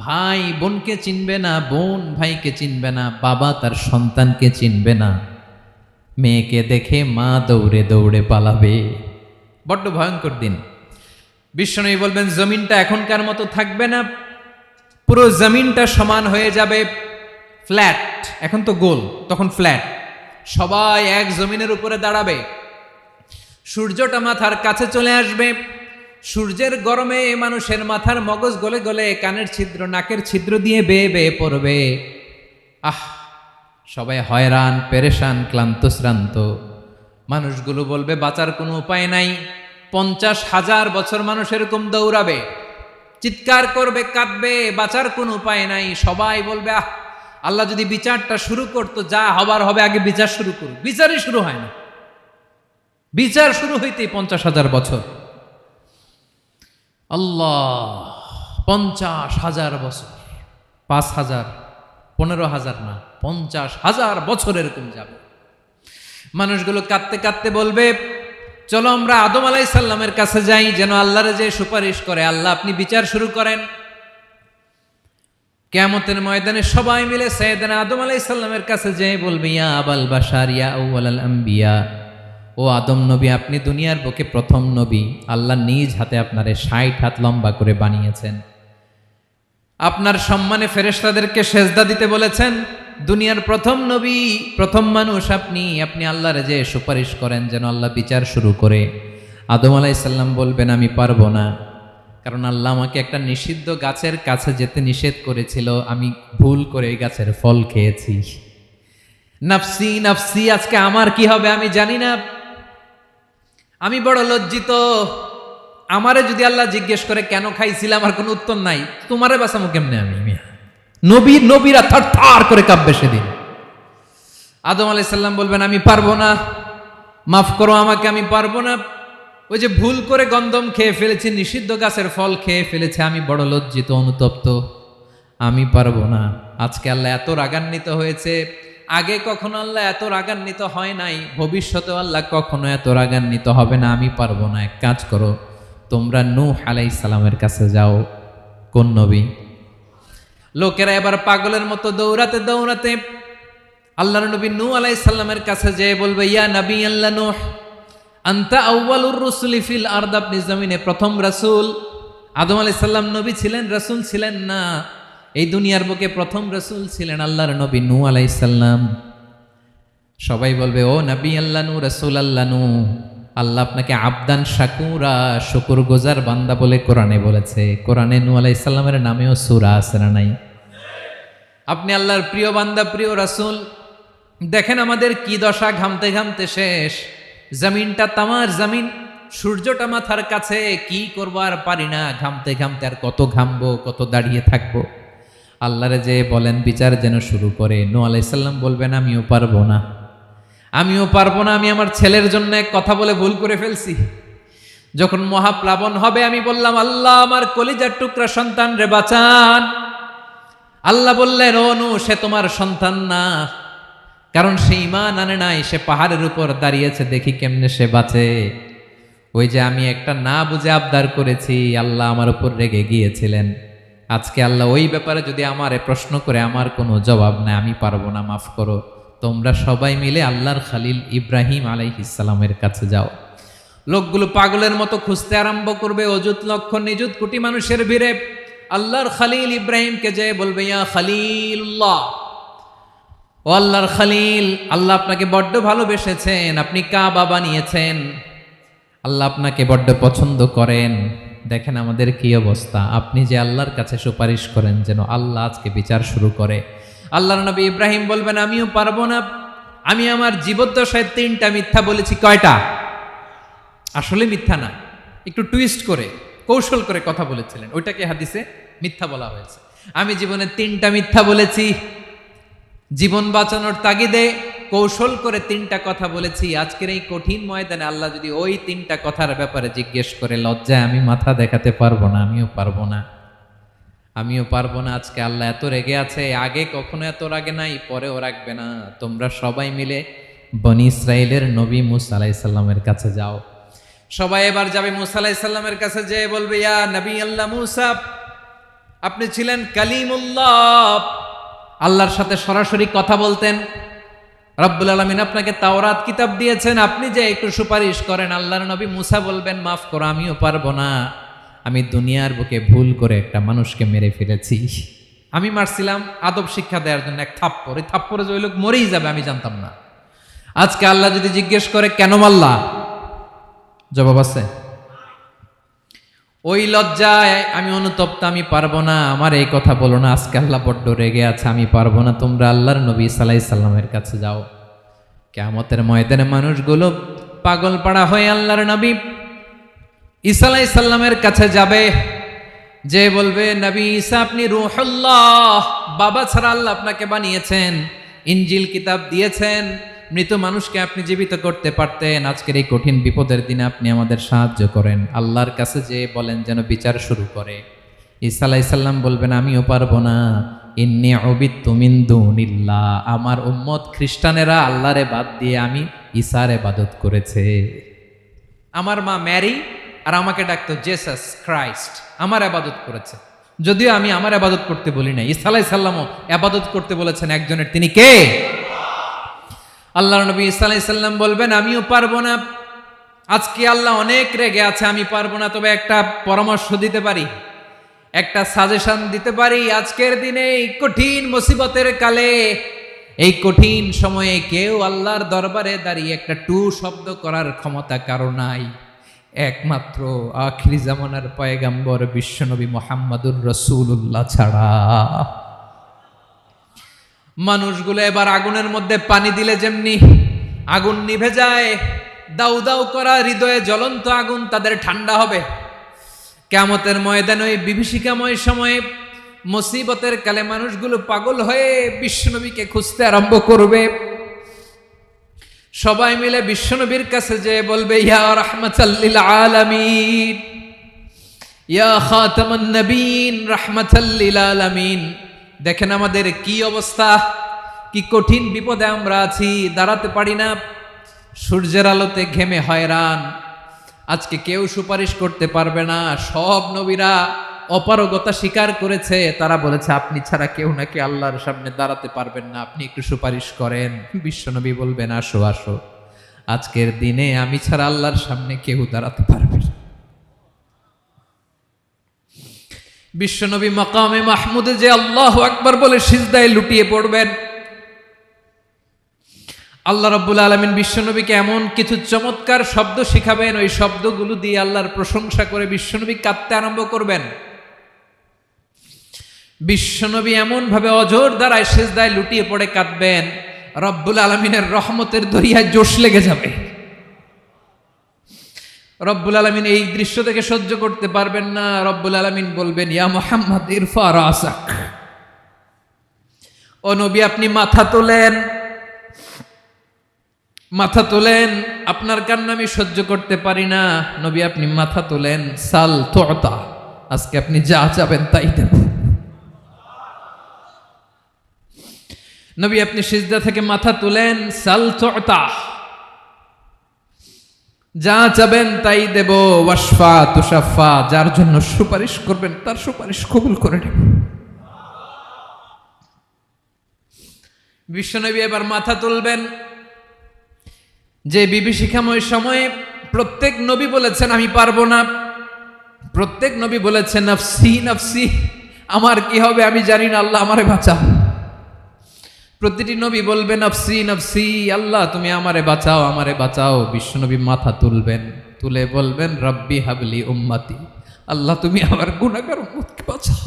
ভাই বোনকে চিনবে না, বোন ভাইকে চিনবে না, বাবা তার সন্তানকে চিনবে না, মেয়েকে দেখে মা দৌড়ে দৌড়ে পালাবে। বড্ড ভয়ঙ্কর দিন। বিশ্বনবী বলবেন, জমিনটা এখনকার মতো থাকবে না, পুরো জমিনটা সমান হয়ে যাবে, ফ্ল্যাট, এখন তো গোল, তখন ফ্ল্যাট, সবাই এক জমিনের উপরে দাঁড়াবে, সূর্যটা মাথার কাছে চলে আসবে, সূর্যের গরমে মানুষের মাথার মগজ গলে গলে কানের ছিদ্র নাকের ছিদ্র দিয়ে বেয়ে বেয়ে পড়বে। আহ, সবাই হয়রান, পেরেশান, ক্লান্ত শ্রান্ত। মানুষগুলো বলবে বাঁচার কোনো উপায় নাই। 50,000 বছর মানুষ এরকম দৌড়াবে, চিৎকার করবে, কাঁদবে, বাঁচার কোনো উপায় নাই। সবাই বলবে, আহ, আল্লাহ যদি বিচারটা শুরু করতো, যা হবার হবে, আগে বিচার শুরু করুক। বিচারই শুরু হয় না, বিচার শুরু হইতেই 50,000 বছর। আল্লাহ, 50,000 বছর, 5,000, 15,000 না, 50,000 বছর এরকম যাবে। মানুষগুলো কাঁদতে কাঁদতে বলবে, চলো আমরা আদম আলাইহিস সালামের কাছে যাই, যেন আল্লাহরে যে সুপারিশ করে, আল্লাহ আপনি বিচার শুরু করেন। কিয়ামতের ময়দানে সবাই মিলে সাইয়েদনা আদম আলাইহিস সালামের কাছে যেয়ে বলবে, ইয়া আবাল বাশার ইয়া আউয়ালাল আম্বিয়া, ও আদম নবী, আপনি দুনিয়ার বুকে প্রথম নবী, আল্লাহ নিজ হাতে আপনারে 60 হাত লম্বা করে বানিয়েছেন, আপনার সম্মানে ফেরেশতাদেরকে সেজদা দিতে বলেছেন, দুনিয়ার প্রথম নবী, প্রথম মানুষ আপনি, আপনি আল্লাহরে যে সুপারিশ করেন যেন আল্লাহ বিচার শুরু করে। আদম আলাইহিস সালাম বলবেন, আমি পারবো না, কারণ আল্লাহ আমাকে একটা নিষিদ্ধ গাছের কাছে যেতে নিষেধ করেছিল, আমি ভুল করে এই গাছের ফল খেয়েছি। নাফসি নাফসি, আজকে আমার কি হবে আমি জানি না, আমি বড় লজ্জিত। আমারে যদি আল্লাহ জিজ্ঞেস করে কেন খাইছিলাম, আমার কোনো উত্তর নাই, তোমারে বাঁচামো কেমনে আমি? নবীরা থার থার করে কাঁপবে সেদিন। আদম আলাইহিস সালাম বলবেন, আমি পারবো না, মাফ করো আমাকে, আমি পারবো না, ওই যে ভুল করে গন্ধম খেয়ে ফেলেছি, নিষিদ্ধ গাছের ফল খেয়ে ফেলেছে, আমি বড় লজ্জিত, অনুতপ্ত, আমি পারবো না। আজকে আল্লাহ এত রাগান্বিত হয়েছে, আগে কখনো আল্লাহ এত রাগান্বিত হয় নাই, ভবিষ্যতেও আল্লাহ কখনো এত রাগান্বিত হবে না, আমি পারবো না। এক কাজ করো, তোমরা নূহ আলাইহিস সালামের কাছে যাও। কোন নবী? লোকেরা এবার পাগলের মতো দৌড়াতে দৌড়াতে আল্লাহর নবী নূহ আলাইহিস সালামের কাছে যেয়ে বলবে, ইয়া নবী আল্লাহ নূহ, আনতা আউয়ালুর রুসুলি ফিল আরদ, আপনি জমিনে প্রথম রাসূল। আদম আলাইহিস সালাম নবী ছিলেন, রাসূল ছিলেন না, এই দুনিয়ার বুকে প্রথম রাসূল ছিলেন আল্লাহর নবী নূহ আলাইহিস সালাম। সবাই বলবে, ও নবী আল্লাহ নূহ, রাসূল আল্লাহ নূহ, আল্লাহ আপনাকে আবদান শাকুরা, শুকরগুজার বান্দা বলে কোরআনে বলেছে। কোরআনে নূহ আলাইহিস সালামের নামেও সূরা আছে না নাই? আপনি আল্লাহর প্রিয় বান্দা, প্রিয় রাসূল। দেখেন আমাদের কি দশা, ঘামতে ঘামতে শেষ, জমিনটা তামার জমিন, সূর্যটা মাথার কাছে, কি করবো আর পারি না, ঘামতে ঘামতে আর কত ঘামবো, কত দাঁড়িয়ে থাকবো। আল্লাহরে যে বলেন বিচার যেন শুরু করে। নূহ আলাইহিস সালাম বলবেন, আমিও পারবো না, আমিও পারবো না, আমি আমার ছেলের জন্য এক কথা বলে ভুল করে ফেলছি। যখন মহাপ্লাবন হবে আমি বললাম, আল্লাহ আমার কলিজার টুকরা সন্তান রে বাঁচান। আল্লাহ বললেন, ও নূহ, সে তোমার সন্তান না, কারণ সে ঈমান আনে নাই, সে পাহাড়ের উপর দাঁড়িয়েছে, দেখি কেমনে সে বাঁচে। ওই যে আমি একটা না বুঝে আবদার করেছি, আল্লাহ আমার উপর রেগে গিয়েছিলেন। আজকে আল্লাহ ওই ব্যাপারে যদি আমারে প্রশ্ন করে, আমার কোনো জবাব নাই, আমি পারবো না, মাফ করো। তোমরা সবাই মিলে আল্লাহর খালিল ইব্রাহিম আলাইহিস সালামের কাছে যাও। লোকগুলো পাগলের মতো খুঁজতে আরম্ভ করবে, অযুত লক্ষ নিযুত কোটি মানুষের ভিড়ে আল্লাহর খালিল ইব্রাহিমকে যে বলবে, ইয়া খালিলুল্লাহ, ও আল্লাহর খালিল, আল্লাহ আপনাকে বড্ড ভালোবেসেছেন, আপনি কাবা বানিয়েছেন, আল্লাহ আপনাকে বড্ড পছন্দ করেন, দেখেন আমাদের কি অবস্থা। আপনি যে আল্লাহর কাছে সুপারিশ করেন যেন আল্লাহ আজকে বিচার শুরু করে। আল্লাহর নবী ইব্রাহিম বলবেন আমিও পারবো না, আমি আমার জীবদ্দশায় 3টা মিথ্যা বলেছি। কয়টা? আসলে মিথ্যা না, একটু টুইস্ট করে কৌশল করে কথা বলেছিলেন, ওইটাকে হাদিসে মিথ্যা বলা হয়েছে। আমি জীবনে 3টা মিথ্যা বলেছি, জীবন বাঁচানোর তাগিদে কৌশল করে 3টা কথা বলেছি। আজকের এই কঠিন ময়দানে আল্লাহ যদি ওই 3টা কথার ব্যাপারে জিজ্ঞেস করে, লজ্জায় আমি মাথা দেখাতে পারবো না, আমিও পারবো না, আমিও পারবো না। আজকে আল্লাহ এত রেগে আছে, আগে কখনো এত রাগে নাই, পরেও রাখবে না। তোমরা সবাই মিলে বনি ইসরাইলের নবী মুসা আলাইহিস সালামের কাছে যাও। সবাই এবার যাবে মুসা আলাইহিস সালামের কাছে, যেয়ে বলবে ইয়া নবী আল্লাহ মুসা, আপনি ছিলেন কালিমুল্লাহ, আল্লাহর সাথে সরাসরি কথা বলতেন। রব্বুল আলামিন আপনাকে তাওরাত কিতাব দিয়েছেন, আপনি যে একটু সুপারিশ করেন। আল্লাহর নবী মুসা বলবেন মাফ করো, আমিও পারবো না, আমি দুনিয়ার বুকে ভুল করে একটা মানুষকে মেরে ফেলেছি। আমি মারছিলাম আদব শিক্ষা দেওয়ার জন্য এক থাপ্পড়, এই থাপ্পড়ে যে ওই লোক মরেই যাবে আমি জানতাম না। আজকে আল্লাহ যদি জিজ্ঞেস করে কেন মারলা, জবাব আছে? ওই লজ্জায় আমি অনুতপ্ত, আমি পারবো না, আমার এই কথা বলো না। আজকে আল্লাহ বড্ড রেগে আছে, আমি পারবো না। তোমরা আল্লাহর নবী ঈসা আলাইহিস সালামের কাছে যাও। কিয়ামতের ময়দানে মানুষগুলো পাগল পাড়া হয়ে আল্লাহর নবী ঈসা আলাইহিস সালামের কাছে যাবে, যে বলবে নবী ঈসা আপনি রূহুল্লাহ, বাবা ছাড়া আল্লাহ আপনাকে বানিয়েছেন, ইনজিল কিতাব দিয়েছেন, মৃত মানুষকে আপনি জীবিত করতে পারতেন। আজকের এই কঠিন বিপদের দিনে আপনি আমাদের সাহায্য করেন। আল্লাহর কাছে যে বলেন যেন বিচার শুরু করে। ঈসা আলাইহিস সালাম বলবেন আমিও পারবো না, ইন্নী উবিদতু মিন দুনিল্লাহ, আমার উম্মত খ্রিস্টানেরা আল্লাহরে বাদ দিয়ে আমি ঈসার ইবাদত করেছে। আমার মা ম্যারি আর আমাকে ডাকতো জেসাস ক্রাইস্ট, আমার ইবাদত করেছে, যদিও আমি আমার ইবাদত করতে বলি না। ঈসা আলাইহিস সালামও ইবাদত করতে বলেছেন একজনের, তিনি কে? আল্লাহর নবী ঈসা আলাইহিস সালাম বলবেন আমিও পারবো না, আজকে আল্লাহ অনেক রেগে আছে, আমি পারবো না। তবে একটা পরামর্শ দিতে পারি, একটা সাজেশন দিতে পারি। আজকের দিনে এই কঠিন মুসিবতের কালে, এই কঠিন সময়ে কেউ আল্লাহর দরবারে দাঁড়িয়ে একটা টু শব্দ করার ক্ষমতা কারো নাই, একমাত্র আখিরি জামানার পয়গাম্বর বিশ্বনবী মুহাম্মাদুর রাসূলুল্লাহ ছাড়া। মানুষগুলো এবার আগুনের মধ্যে পানি দিলে যেমনি আগুন নিভে যায়, দাউ দাউ করা হৃদয়ে জ্বলন্ত আগুন তাদের ঠান্ডা হবে। কিয়ামতের ময়দানে ওই বিভীষিকাময় সময়ে মুসিবতের কালে মানুষগুলো পাগল হয়ে বিশ্বনবীকে খুঁজতে আরম্ভ করবে। সবাই মিলে বিশ্বনবীর কাছে যেয়ে বলবে ইয়া রাহমাতাল লিল আলামিন, ইয়া খাতামান নবীন, রাহমাতাল লিল আলামিন। দেখেন আমাদের কি অবস্থা, কি কঠিন বিপদে আমরা আছি, দাঁড়াতে পারি না, সূর্যের আলোতে ঘেমে হয়রান। আজকে কেউ সুপারিশ করতে পারবে না। সব নবীরা অপারগতা স্বীকার করেছে, তারা বলেছে আপনি ছাড়া কেউ নাকি আল্লাহর সামনে দাঁড়াতে পারবেন না, আপনি একটু সুপারিশ করেন। বিশ্বনবী বলবেন আসো আসো, আজকের দিনে আমি ছাড়া আল্লাহর সামনে কেউ দাঁড়াতে পারবে না। বিশ্বনবী মাকামে মাহমুদে যে আল্লাহু আকবার বলে সিজদায় লুটিয়ে পড়বেন। আল্লাহ রাব্বুল আলামিন বিশ্বনবীকে এমন কিছু চমৎকার শব্দ শিখাবেন, ওই শব্দগুলো দিয়ে আল্লাহর প্রশংসা করে বিশ্বনবী কাঁদতে আরম্ভ করবেন। বিশ্বনবী এমন ভাবে অজর দ্বারায় সিজদায় লুটিয়ে পড়ে কাঁদবেন, রব্বুল আলামিনের রহমতের দরিয়ায় জোশ লেগে যাবে। রব্বুল আলামিন এই দৃশ্য থেকে সহ্য করতে পারবেন না। রব্বুল আলামিন বলবেন ইয়া মুহাম্মদ ইরফা রাসাক, ও নবী আপনি মাথা তোলেন, মাথা তোলেন, আপনার কান্না আমি সহ্য করতে পারি না। নবী আপনি মাথা তোলেন, সাল তুতা, আজকে আপনি যা চাবেন তাই দেব। নবী আপনি সিজদা থেকে মাথা তুলেন, সাল তুতা, যা চাবেন তাই দেব। ওয়াশফা তুশাফা, যার জন্য সুপারিশ করবেন তার সুপারিশ কবুল করে নেব। বিশ্বনবী এবার মাথা তুলবেন। যে বিভীষিকাময় সময়ে প্রত্যেক নবী বলেছেন আমি পারবো না, প্রত্যেক নবী বলেছেন নফসি নফসি, আমার কি হবে আমি জানি না, আল্লাহ আমারে বাঁচাও। প্রতিটি নবী বলবে নফসি নফসি, আল্লাহ তুমি আমারে বাঁচাও, আমারে বাঁচাও। বিশ্বনবী মাথা তুলবেন, তুলে বলবেন রব্বি হাবলি উম্মতি, আল্লাহ তুমি আমার গুনাহগার উম্মতকে বাঁচাও।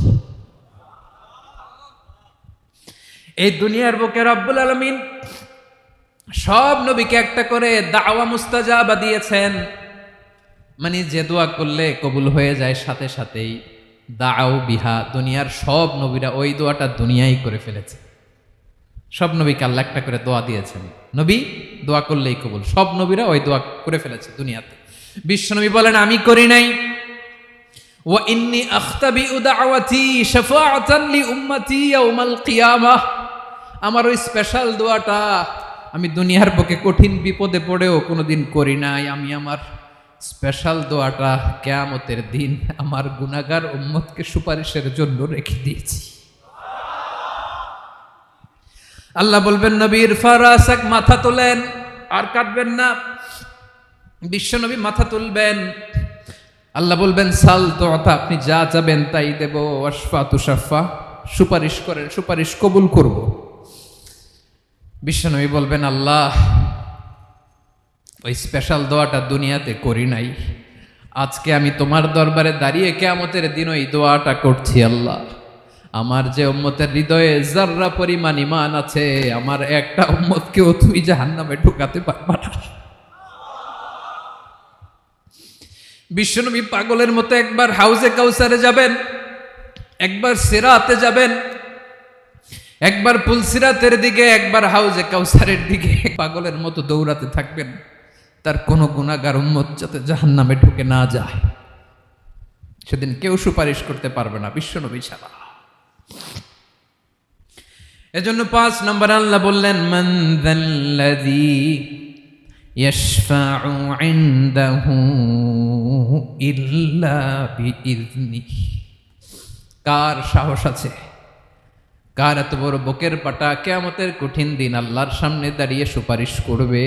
এই দুনিয়ার বুকে রব্বুল আলামিন সব নবীকে একটা করে দাওয়া মুস্তাজাবা দিয়েছেন, মানে যে দোয়া করলে কবুল হয়ে যায় সাথে সাথেই। দাও বিহা, দুনিয়ার সব নবীরা ওই দোয়াটা দুনিয়ায় করে ফেলেছে। সব নবীকে আল্লাহ একটা করে দোয়া দিয়েছেন, নবী দোয়া করলেই কবুল। সব নবীরা ওই দোয়া করে ফেলেছে দুনিয়াতে। বিশ্বনবী বলেন আমি করি নাই। ওয়া ইন্নী আখতাবিউ দাওয়াতি শাফাআতান লি উম্মতি ইয়াউমাল কিয়ামাহ, আমার ওই স্পেশাল দোয়াটা আমি দুনিয়ার বুকে কঠিন বিপদে পড়েও কোনোদিন করি নাই। আমি আমার স্পেশাল দোয়াটা কিয়ামতের দিন আমার গুনাহগার উম্মতকে সুপারিশের জন্য রেখে দিয়েছি। আল্লাহ বলবেন নবীর ফারাসাক, মাথা তোলেন, আর কাটবেন না। বিশ্বনবী মাথা তুলবেন, আল্লাহ বলবেন সাল তোতা, আপনি যা চাবেন তাই দেব। ওয়াশফা তুশাফা, সুপারিশ করেন, সুপারিশ কবুল করব। বিশ্বনবী বলবেন আল্লাহ ওই স্পেশাল দোয়াটা দুনিয়াতে করি নাই, আজকে আমি তোমার দরবারে দাঁড়িয়ে কিয়ামতের দিন ওই দোয়াটা করছি। আল্লাহ আমার যে উম্মতের হৃদয়ে যাররা পরিমাণ ঈমান আছে, আমার একটা উম্মতকেও তুই জাহান্নামে ঢুকাতে পারবা না। বিশ্বনবী পাগলের মতো একবার হাউজে কাউসারে যাবেন, একবার সিরাতে যাবেন, একবার পুলসিরাতের দিকে, একবার হাউজে কাউসারের দিকে পাগলের মতো দৌড়াতে থাকবেন, তার কোনো গুনাহগার উম্মত যাতে জাহান্নামে ঢুকে না যায়। সেদিন কেউ সুপারিশ করতে পারবে না বিশ্বনবী ছাড়া। এজন্য 5 নম্বর আল্লাহ বললেন মান যাল্লাযী ইয়াশফাউ ইনদাহু ইল্লা বিইযনিহি, কার সাহস আছে, কার এত বড় বুকের পাটা কিয়ামতের কঠিন দিন আল্লাহর সামনে দাঁড়িয়ে সুপারিশ করবে?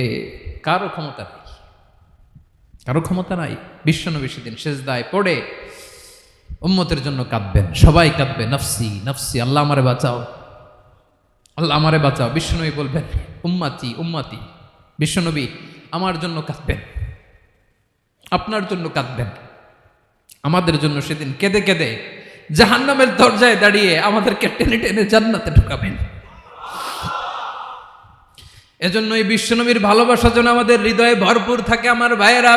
কারো ক্ষমতা নাই, কারো ক্ষমতা নাই। বিশ্বনবী সেদিন সিজদায় পড়ে উম্মতের জন্য কাঁদবেন, সবাই কাঁদবে, নফসি নফসি, আল্লাহ আমারে বাঁচাও, আল্লাহ আমারে বাঁচাও। বিশ্বনবী বলবেন উম্মতি উম্মতি। বিশ্বনবী আমার জন্য কাঁদবেন, আপনার জন্য কাঁদবেন, আমাদের জন্য সেদিন কেঁদে কেঁদে জাহান্নামের দরজায় দাঁড়িয়ে আমাদেরকে টেনে টেনে জান্নাতে ঢুকাবেন। এজন্য এই বিশ্বনবীর ভালোবাসা যেন আমাদের হৃদয়ে ভরপুর থাকে। আমার ভাইয়েরা,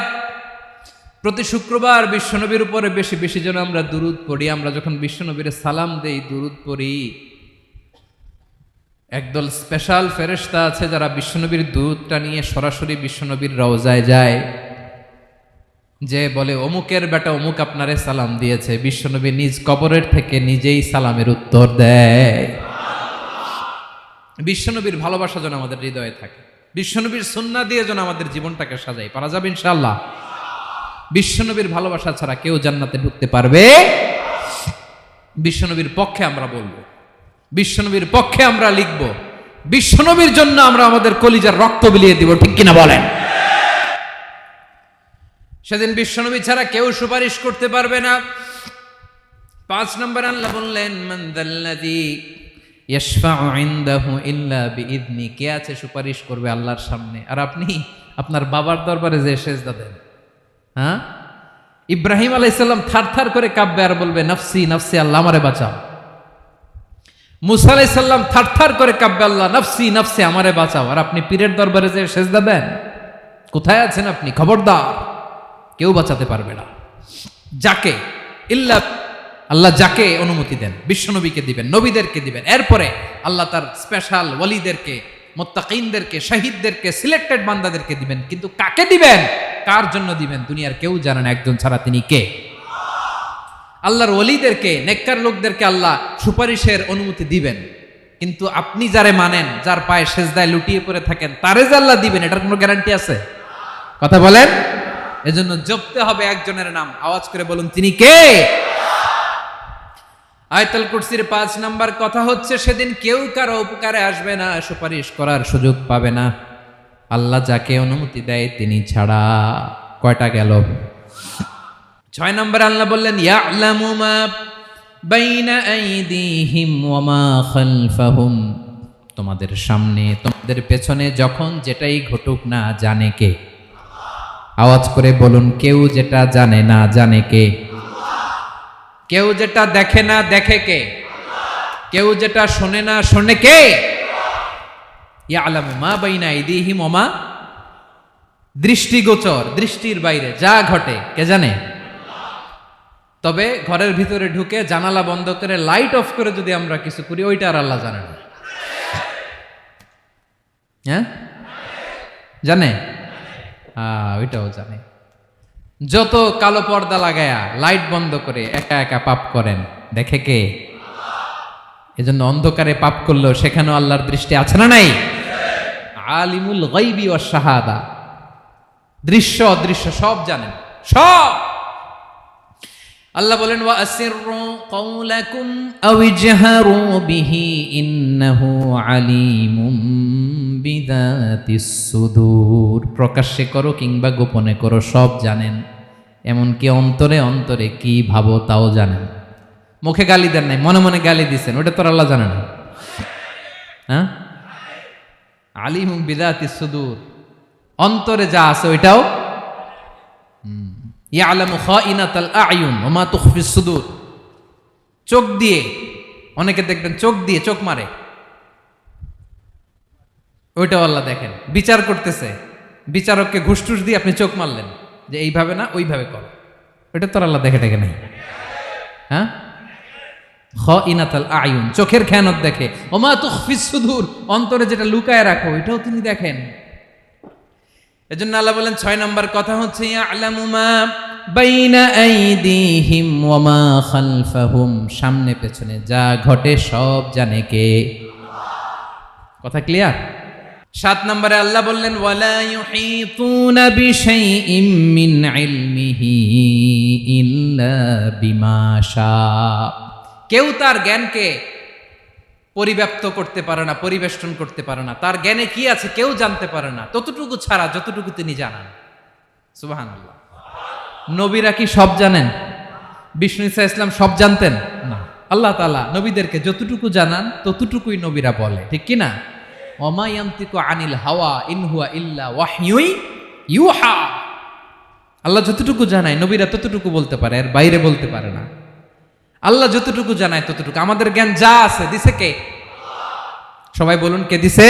প্রতি শুক্রবার বিশ্বনবীর উপরে বেশি বেশি যেন আমরা দুরূদ পড়ি। আমরা যখন বিশ্বনবীর সালাম দেই, দুরূদ পড়ি, একদল স্পেশাল ফেরেশতা আছে যারা বিশ্বনবীর দুরূদটা নিয়ে সরাসরি বিশ্বনবীর রওজায় যায়, যে বলে অমুকের বেটা অমুক আপনারে সালাম দিয়েছে। বিশ্বনবী নিজ কবরের থেকে নিজেই সালামের উত্তর দেয়। বিশ্বনবীর ভালোবাসা যেন আমাদের হৃদয়ে থাকে, বিশ্বনবীর সুন্নাহ দিয়ে যেন আমাদের জীবনটাকে সাজাই। পারা যাবে ইনশাআল্লাহ। বিশ্বনবীর ভালোবাসা ছাড়া কেউ জান্নাতে ঢুকতে পারবে? বিশ্বনবীর পক্ষে আমরা বলবো, বিশ্বনবীর পক্ষে আমরা লিখব, বিশ্বনবীর জন্য আমরা আমাদের কলিজার রক্ত বিলিয়ে দিব, ঠিক কিনা বলেন? সেদিন বিশ্বনবী ছাড়া কেউ সুপারিশ করতে পারবে না। 5 নম্বর আল্লাহ বললেন মান যাল্লাযী ইয়াশফাউ ইনদাহু ইল্লা বিইযনি, কে আছে সুপারিশ করবে আল্লাহর সামনে? আর আপনি আপনার বাবার দরবারে যে সেজদা দেন, হ্যাঁ, ইব্রাহিম আলাইহিস সালাম থারথার করে কাঁপবে আর বলবে নফসি নফসি, আল্লাহ আমারে বাঁচাও। মুসা আলাইহিস সালাম থারথার করে কাঁপবে, আল্লাহ নফসি নফসি, আমারে বাঁচাও। আর আপনি পীরের দরবারে যে সেজদা দেন, কোথায় আছেন আপনি? খবরদার, কেউ বাঁচাতে পারবে না। যাকে ইল্লা, আল্লাহ যাকে অনুমতি দেন বিশ্বনবীকে দিবেন, নবীদেরকে দিবেন, এরপরে আল্লাহ তার স্পেশাল ওয়ালিদেরকে, মুত্তাকিনদেরকে, শহীদদেরকে, সিলেক্টেড বান্দাদেরকে দিবেন। কিন্তু কাকে দিবেন, কার জন্য দিবেন, দুনিয়ার কেউ জানে না একজন ছাড়া, তিনি কে? আল্লাহর ওয়ালিদেরকে, নেককার লোকদেরকে আল্লাহ সুপারিশের অনুমতি দিবেন। কিন্তু আপনি যারে মানেন, যার পায়ে সেজদায় লুটিয়ে পড়ে থাকেন, তারে যে আল্লাহ দিবেন, এটার কোনো গ্যারান্টি আছে? কথা বলেন। এজন্য জপতে হবে একজনের নাম, আওয়াজ করে বলুন তিনি কে? আয়াতুল কুরসির 5 নাম্বার কথা হচ্ছে সেদিন কেউ কারো উপকারে আসবে না, সুপারিশ করার সুযোগ পাবে না, আল্লাহ যাকে অনুমতি দেয় তিনি ছাড়া। কয়টা গেল? 6 নাম্বার আল্লাহ বললেন ইয়ালামু মা বাইনা আইদিহিম ওয়া মা খালফাহুম, তোমাদের সামনে তোমাদের পেছনে যখন যেটাই ঘটুক না জানে কে? আওয়াজ করে বলুন, কেউ যেটা জানে না জানে কে? কেউ যেটা দেখে না দেখে কে? কেউ যেটা শোনে না শোনে কে? ইয়ালামু মা বাইনা আইদিহিম ওয়া মা, দৃষ্টিগোচর, দৃষ্টির বাইরে যা ঘটে কে জানে? তবে ঘরের ভিতরে ঢুকে জানালা বন্ধ করে লাইট অফ করে যদি আমরা কিছু করি, ওইটা আর আল্লাহ জানে না। হ্যাঁ, জানে? ওইটাও জানে। যত কালো পর্দা লাগায়া লাইট বন্ধ করে একা একা পাপ করেন, দেখে কে? এজন্য অন্ধকারে পাপ করলেও সেখানেও আল্লাহর দৃষ্টি আছে না নাই? আলিমুল গাইবি ওয়াশ শাহাদা, দৃশ্য অদৃশ্য সব জানেন, সব। আল্লাহ বলেন ওয়া আসিররু কাওলাকুম আও ইজহারু বিহি ইন্নাহু আলিমুম বিযাতিস সুদূর। প্রকাশ্যে করো কিংবা গোপনে করো, সব জানেন। এমনকি অন্তরে অন্তরে কি ভাবো তাও জানেন। মুখে গালি দেন নাই, মনে মনে গালি দিছেন, ওটা তো আল্লাহ জানে না? হ্যাঁ, আলিমুম বিযাতিস সুদূর, অন্তরে যা আছে ওইটাও। ইয়ালামু খাইনাতাল আয়ুন ওয়া মা তুখফিস সুদূর। চোখ দিয়ে, অনেকে দেখবেন চোখ দিয়ে চোখ মারে, ওইটাও আল্লাহ দেখেন। বিচার করতেছে, বিচারককে ঘুষ টুস দিয়ে আপনি চোখ মারলেন যে এইভাবে না ওইভাবে করো, ওইটা তো আল্লাহ দেখে দেখে নাই? হ্যাঁ, খাইনাতাল আয়ুন, চোখের খেয়ানত দেখে। ওয়া মা তুখফিস সুদূর, অন্তরে যেটা লুকায় রাখো ওইটাও তিনি দেখেন। এজন্য আল্লাহ বলেন 6 নম্বর কথা হচ্ছে ইয়ালামু মা বাইনা আইদিহিম ওয়া মা খালফাহুম, সামনে পেছনে যা ঘটে সব জানে কে? কথা ক্লিয়ার? 7 নম্বরে আল্লাহ বললেন ওয়ালা ইউহিতুনা বিশাইইম মিন ইলমিহি ইল্লা বিমা শা। কেউ তার জ্ঞানকে পরিব্যাপ্ত করতে পারে না, পরিবেষ্টন করতে পারে না। তার জ্ঞানে কি আছে কেউ জানতে পারে না, ততটুকু ছাড়া যতটুকু তিনি জানান। সুবহানাল্লাহ। নবীরা কি সব জানেন? বিষ্ণু ঈসা ইসলাম সব জানতেন না। আল্লাহ তাআলা নবীদেরকে যতটুকু জানান ততটুকুই নবীরা বলে, ঠিক কি না? ওয়া মা ইয়ানতিকু আনিল হাওয়া ইন হুয়া ইল্লা ওয়াহয়ুন ইউহা। আল্লাহ যতটুকু জানায় নবীরা ততটুকু বলতে পারে, এর বাইরে বলতে পারে না। আল্লাহ যতটুকু জানায় ততটুকু। আমাদের জ্ঞান যা আছে দিছে কে? সবাই বলুন, কে দিছে?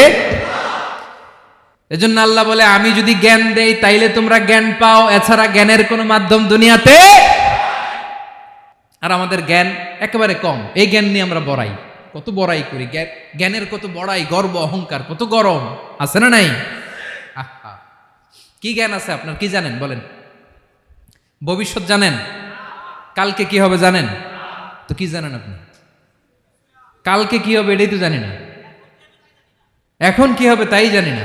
এজন্য আল্লাহ বলে আমি যদি জ্ঞান দেই তাইলে তোমরা জ্ঞান পাও, এছাড়া জ্ঞানের কোনো মাধ্যম দুনিয়াতে। আর আমাদের জ্ঞান একেবারে কম, এই জ্ঞান নিয়ে আমরা বড়াই, কত বড়াই করি, জ্ঞানের কত বড়াই, গর্ব অহংকার, কত গরম আছে না নাই? আহা, কি জ্ঞান আছে আপনার? কি জানেন বলেন? ভবিষ্যৎ জানেন? কালকে কি হবে জানেন? তো কি জানেন আপনি? কালকে কি হবে এটাই তো জানি না, এখন কি হবে তাই জানি না,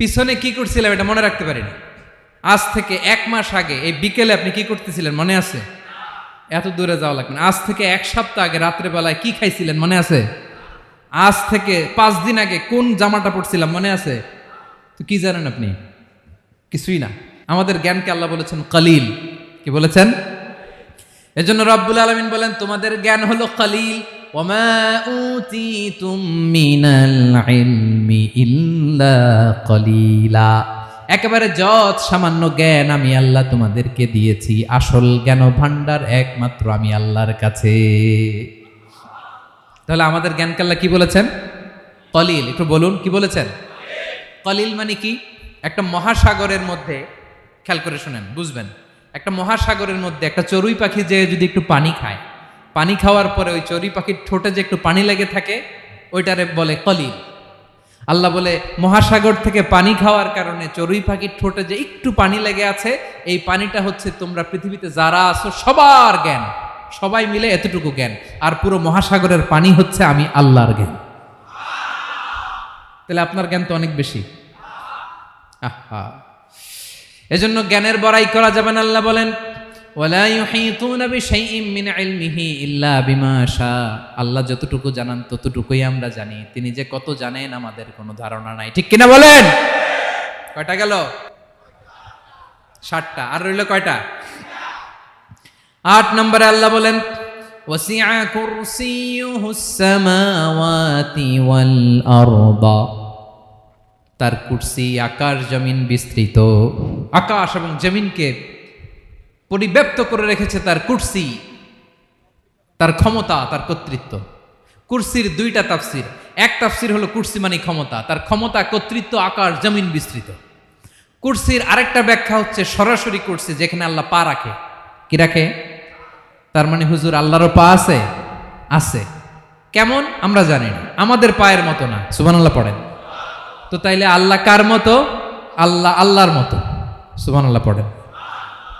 পিছনে কি করছিলাম এটা মনে রাখতে পারি না। আজ থেকে 1 মাস আগে এই বিকেলে আপনি কি করতেছিলেন মনে আছে? এত দূরে যাওয়া লাগবে না। আজ থেকে 1 সপ্তাহ আগে রাত্রে বেলায় কি খাইছিলেন মনে আছে? আজ থেকে 5 দিন আগে কোন জামাটা পরছিলাম মনে আছে? তো কি জানেন আপনি? কিছুই না। আমাদের জ্ঞানকে আল্লাহ বলেছেন কলিল। কি বলেছেন? এজন্য রব্বুল আলামিন বলেন তোমাদের জ্ঞান হলো কলিল। ওয়ামা উতিতুম মিনাল ইলমি ইল্লা কলিলা। একেবারে যত সামান্য জ্ঞান আমি আল্লাহ তোমাদেরকে দিয়েছি, আসল জ্ঞান ভান্ডার একমাত্র আমি আল্লাহর কাছে। তাহলে আমাদের জ্ঞানকে আল্লাহ কি বলেছেন? কলিল। একটু বলুন কি বলেছেন? কলিল মানে কি? একটা মহাসাগরের মধ্যে, খেয়াল করে শুনেন বুঝবেন, একটা মহাসাগরের মধ্যে একটা চড়ুই পাখি যে যদি একটু পানি খায়, পানি খাওয়ার পরে ওই চড়ুই পাখির ঠোঁটে যে একটু পানি লেগে থাকে ওইটারে বলে কলিল। আল্লাহ বলে মহাসাগর থেকে পানি খাওয়ার কারণে চড়ুই পাখির ঠোঁটে যে একটু পানি লেগে আছে, এই পানিটা হচ্ছে তোমরা পৃথিবীতে যারা আছো সবার জ্ঞান, সবাই মিলে এতটুকু জ্ঞান, আর পুরো মহাসাগরের পানি হচ্ছে আমি আল্লাহর জ্ঞান। তাহলে আপনার জ্ঞান তো অনেক বেশি। আহা, এজন্য জ্ঞানের বড়াই করা যাবে না। আল্লাহ বলেন ওয়ালা ইউহিতুনা বিশাইইম মিন ইলমিহি ইল্লা বিমা শা। আল্লাহ যতটুকু জানান ততটুকুই আমরা জানি, তিনি যে কত জানেন আমাদের কোনো ধারণা নাই, ঠিক কিনা বলেন? কয়টা গেল? 7টা। আর রইল কয়টা? 8 নম্বরে আল্লাহ বলেন ওয়াসিআ কুরসিয়ুহুস সামাওয়াতি ওয়াল আরদা। তার কুরসি আকাশ জমিন বিস্তৃত, আকাশ এবং জমিনকে পরিব্যাপ্ত করে রেখেছে তার কুরসি। তার ক্ষমতা, তার কর্তৃত্ব। কুরসির দুইটা তাফসির। এক তাফসির হলো কুরসি মানে ক্ষমতা, তার ক্ষমতা, কর্তৃত্ব, আকাশ জমিন বিস্তৃত। কুরসির আরেকটা ব্যাখ্যা হচ্ছে সরাসরি কুরসি, যেখানে আল্লাহ পা রাখে। কি রাখে? তার মানে হুজুর আল্লাহরও পা আছে? আছে। কেমন আমরা জানি না, আমাদের পায়ের মতো না। সুবহানাল্লাহ পড়েন। তো তাইলে আল্লাহ কার মতো? আল্লাহ আল্লাহর মতো। সুবহানাল্লাহ পড়েন।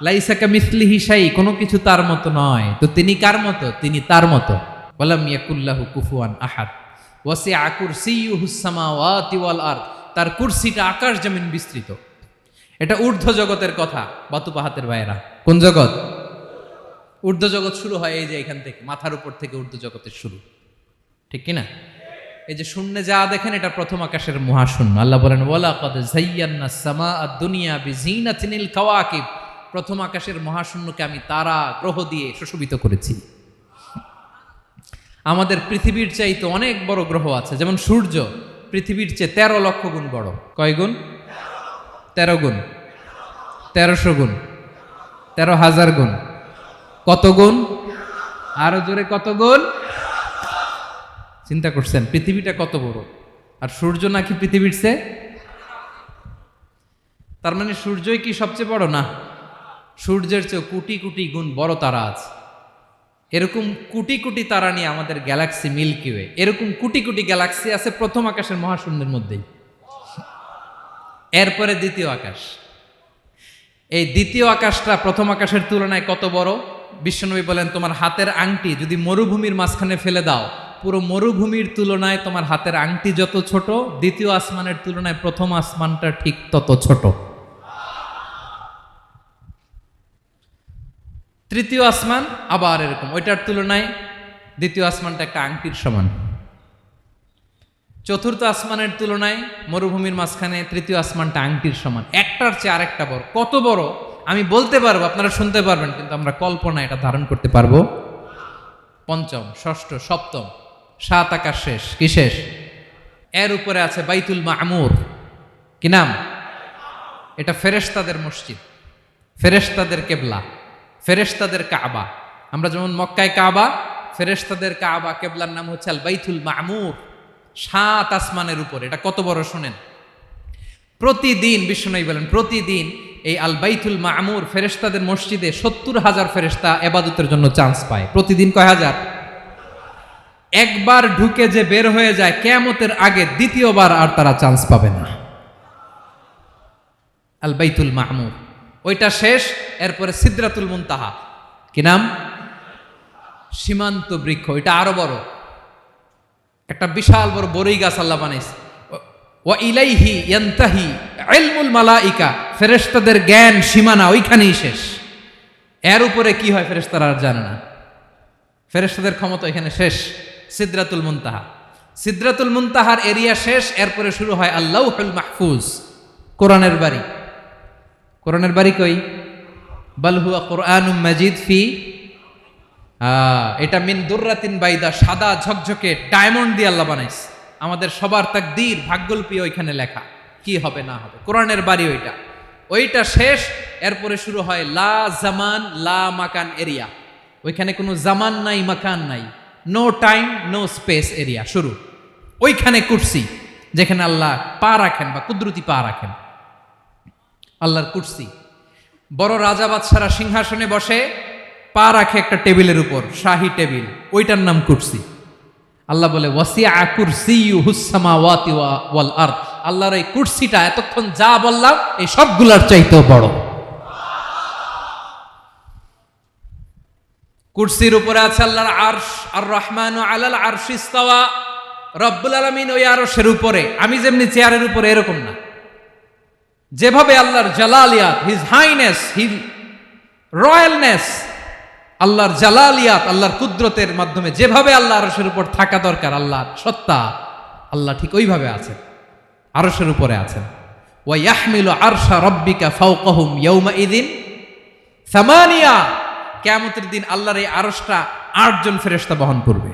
লাইসা কামিসলিহি শাই, কোনো কিছু তার মতো নয়। তো তিনি কার মতো? তিনি তার মতো। ওয়ালাম ইয়াকুল্লাহু কুফুয়ান আহাদ। ওয়াসিআ কুরসিয়ুহুস সামাওয়াতি ওয়াল আরদ, তার কুরসিটা আকাশ জমিন বিস্তৃত। এটা ঊর্ধ্ব জগতের কথা বাতুপাহাতের ভাইয়েরা। কোন জগৎ? ঊর্ধ্ব জগৎ শুরু হয় এই যে এখান থেকে, মাথার উপর থেকে ঊর্ধ্ব জগতের শুরু, ঠিক কিনা? এই যে শূন্যে যা দেখেন এটা প্রথম আকাশের মহাশূন্য। আল্লাহ বলেন ওয়ালাকাদ যায়্যানাস সামাআদ দুনিয়া বিজিনাতিনিল কাওয়াকিব, প্রথম আকাশের মহাশূন্যকে আমি তারা গ্রহ দিয়ে সুশোভিত করেছি। আমাদের পৃথিবীর চাইতে অনেক বড় গ্রহ আছে, যেমন সূর্য পৃথিবীর চেয়ে 13 লক্ষ গুণ বড়। কয় গুণ? 13 গুণ, 1300 গুণ, 13,000 গুণ। কত গুণ? আরো জোরে কত গুণ? চিন্তা করছেন পৃথিবীটা কত বড়, আর সূর্য নাকি পৃথিবীর চেয়ে? তার মানে সূর্যই কি সবচেয়ে বড়? না, সূর্যের চেয়ে কোটি কোটি গুণ বড় তারা আছে। এরকম কোটি কোটি তারা নিয়ে আমাদের গ্যালাক্সি মিল্কি ওয়ে, এরকম কোটি কোটি গ্যালাক্সি আছে প্রথম আকাশের মহাশূন্যের মধ্যেই। এরপরে দ্বিতীয় আকাশ। এই দ্বিতীয় আকাশটা প্রথম আকাশের তুলনায় কত বড়? বিশ্বনবী বলেন তোমার হাতের আংটি যদি মরুভূমির মাঝখানে ফেলে দাও, পুরো মরুভূমির তুলনায় তোমার হাতের আংটি যত ছোট, দ্বিতীয় আসমানের তুলনায় প্রথম আসমানটা ঠিক তত ছোট। তৃতীয় আসমান আবার এরকম, ওইটার তুলনায় দ্বিতীয় আসমানটা একটা আংটির সমান। চতুর্থ আসমানের তুলনায় মরুভূমির মাঝখানে তৃতীয় আসমানটা আংটির সমান। একটার চেয়ে আরেকটা বড়। কত বড় আমি বলতে পারবো, আপনারা শুনতে পারবেন, কিন্তু আমরা কল্পনা এটা ধারণ করতে পারবো? পঞ্চম, ষষ্ঠ, সপ্তম, 7 আকাশ শেষ। কি শেষ? এর উপরে আছে বাইতুল মামুর। কি নাম? এটা ফেরেশতাদের মসজিদ, ফেরেশতাদের কেবলা, ফেরেশতাদের কাবা। আমরা যেমন মক্কায় কাবা, ফেরেশতাদের কাবা কেবলার নাম হচ্ছে আল বাইতুল মামুর। 7 আসমানের উপর। এটা কত বড় শোনেন। প্রতিদিন বিশ্বনবী বলেন প্রতিদিন এই আল বাইতুল মামুর ফেরেশতাদের মসজিদে 70,000 ফেরেশতা ইবাদতের জন্য চান্স পায়। প্রতিদিন কয় হাজার? একবার ঢুকে যে বের হয়ে যায় কিয়ামতের আগে দ্বিতীয়বার আর তারা চান্স পাবে না। আল বাইতুল মামুর ওইটা শেষ। এরপরে সিদরাতুল মুনতাহা। কি নাম? সীমান্ত বৃক্ষ। এটা আরো বড়, একটা বিশাল বড় বড়ই গাছ আল্লাহ বানাইছে। ওয়া ইলাইহি ইয়ানতাহি ইলমুল মালাইকা, ফেরেশতাদের জ্ঞান সীমানা ওইখানেই শেষ। এর উপরে কি হয় ফেরেশতারা আর জানে না। ফেরেশতাদের ক্ষমতা এখানে শেষ। সিদরাতুল মুনতাহা, সিদরাতুল মুনতাহার এরিয়া শেষ। এরপরে শুরু হয় আল্লাহুল মাহফুজ, কোরআনের বাড়ি। কোরআনের বাড়ি কই? বাল হুয়া কুরআনুম মাজিদ ফি, এটা মিন দুররাতিন বাইদা, সাদা ঝকঝকে ডায়মন্ড দিয়ে আল্লাহ বানাইছে। আমাদের সবার তাকদীর ভাগ্যলিপি ওইখানে লেখা, কি হবে না হবে। কোরআনের বাড়ি ওইটা, ওইটা শেষ। এরপরে শুরু হয় লা জামান লা মাকান এরিয়া। ওইখানে কোনো জামান নাই, মাকান নাই, no time no space area শুরু। ওইখানে কুরসি, যেখানে আল্লাহ পা রাখেন বা কুদরতি পা রাখেন, আল্লাহর কুরসি। বড় রাজা বাদশারা সিংহাসনে বসে পা রাখে একটা টেবিলের উপর, শাহী টেবিল, ওইটার নাম কুরসি। আল্লাহ বলে ওয়াসিআ কুরসিয়ুহুস সামাওয়াতি ওয়াল আরদ, আল্লাহর এই কুরসিটা এতক্ষণ যা বললাম এই সবগুলার চাইতেও বড়। কুরসির উপরে আছে আল্লাহর আরশ। আর রহমানু আলাল আরশি ইস্তাওয়া, রব্বুল আলামিন ওই আরশের উপরে। আমি যেমনি চেয়ারের উপরে এরকম না, যেভাবে আল্লাহর জালালিয়াত, হিজ হাইনেস, হিজ রয়্যালনেস, আল্লাহর জালালিয়াত, আল্লাহর কুদরতের মাধ্যমে যেভাবে আল্লাহ আরশের উপর থাকা দরকার, আল্লাহর সত্তা, আল্লাহ ঠিক ওইভাবে আছেন, আরশের উপরে আছেন। ওয়া ইয়াহমিলু আরশা রাব্বিকা ফাওকাহুম ইয়াওমাইযিন সামানিয়া, কিয়ামতের দিন আল্লাহর এই আরশটা 8 জন ফেরেশতা বহন করবে।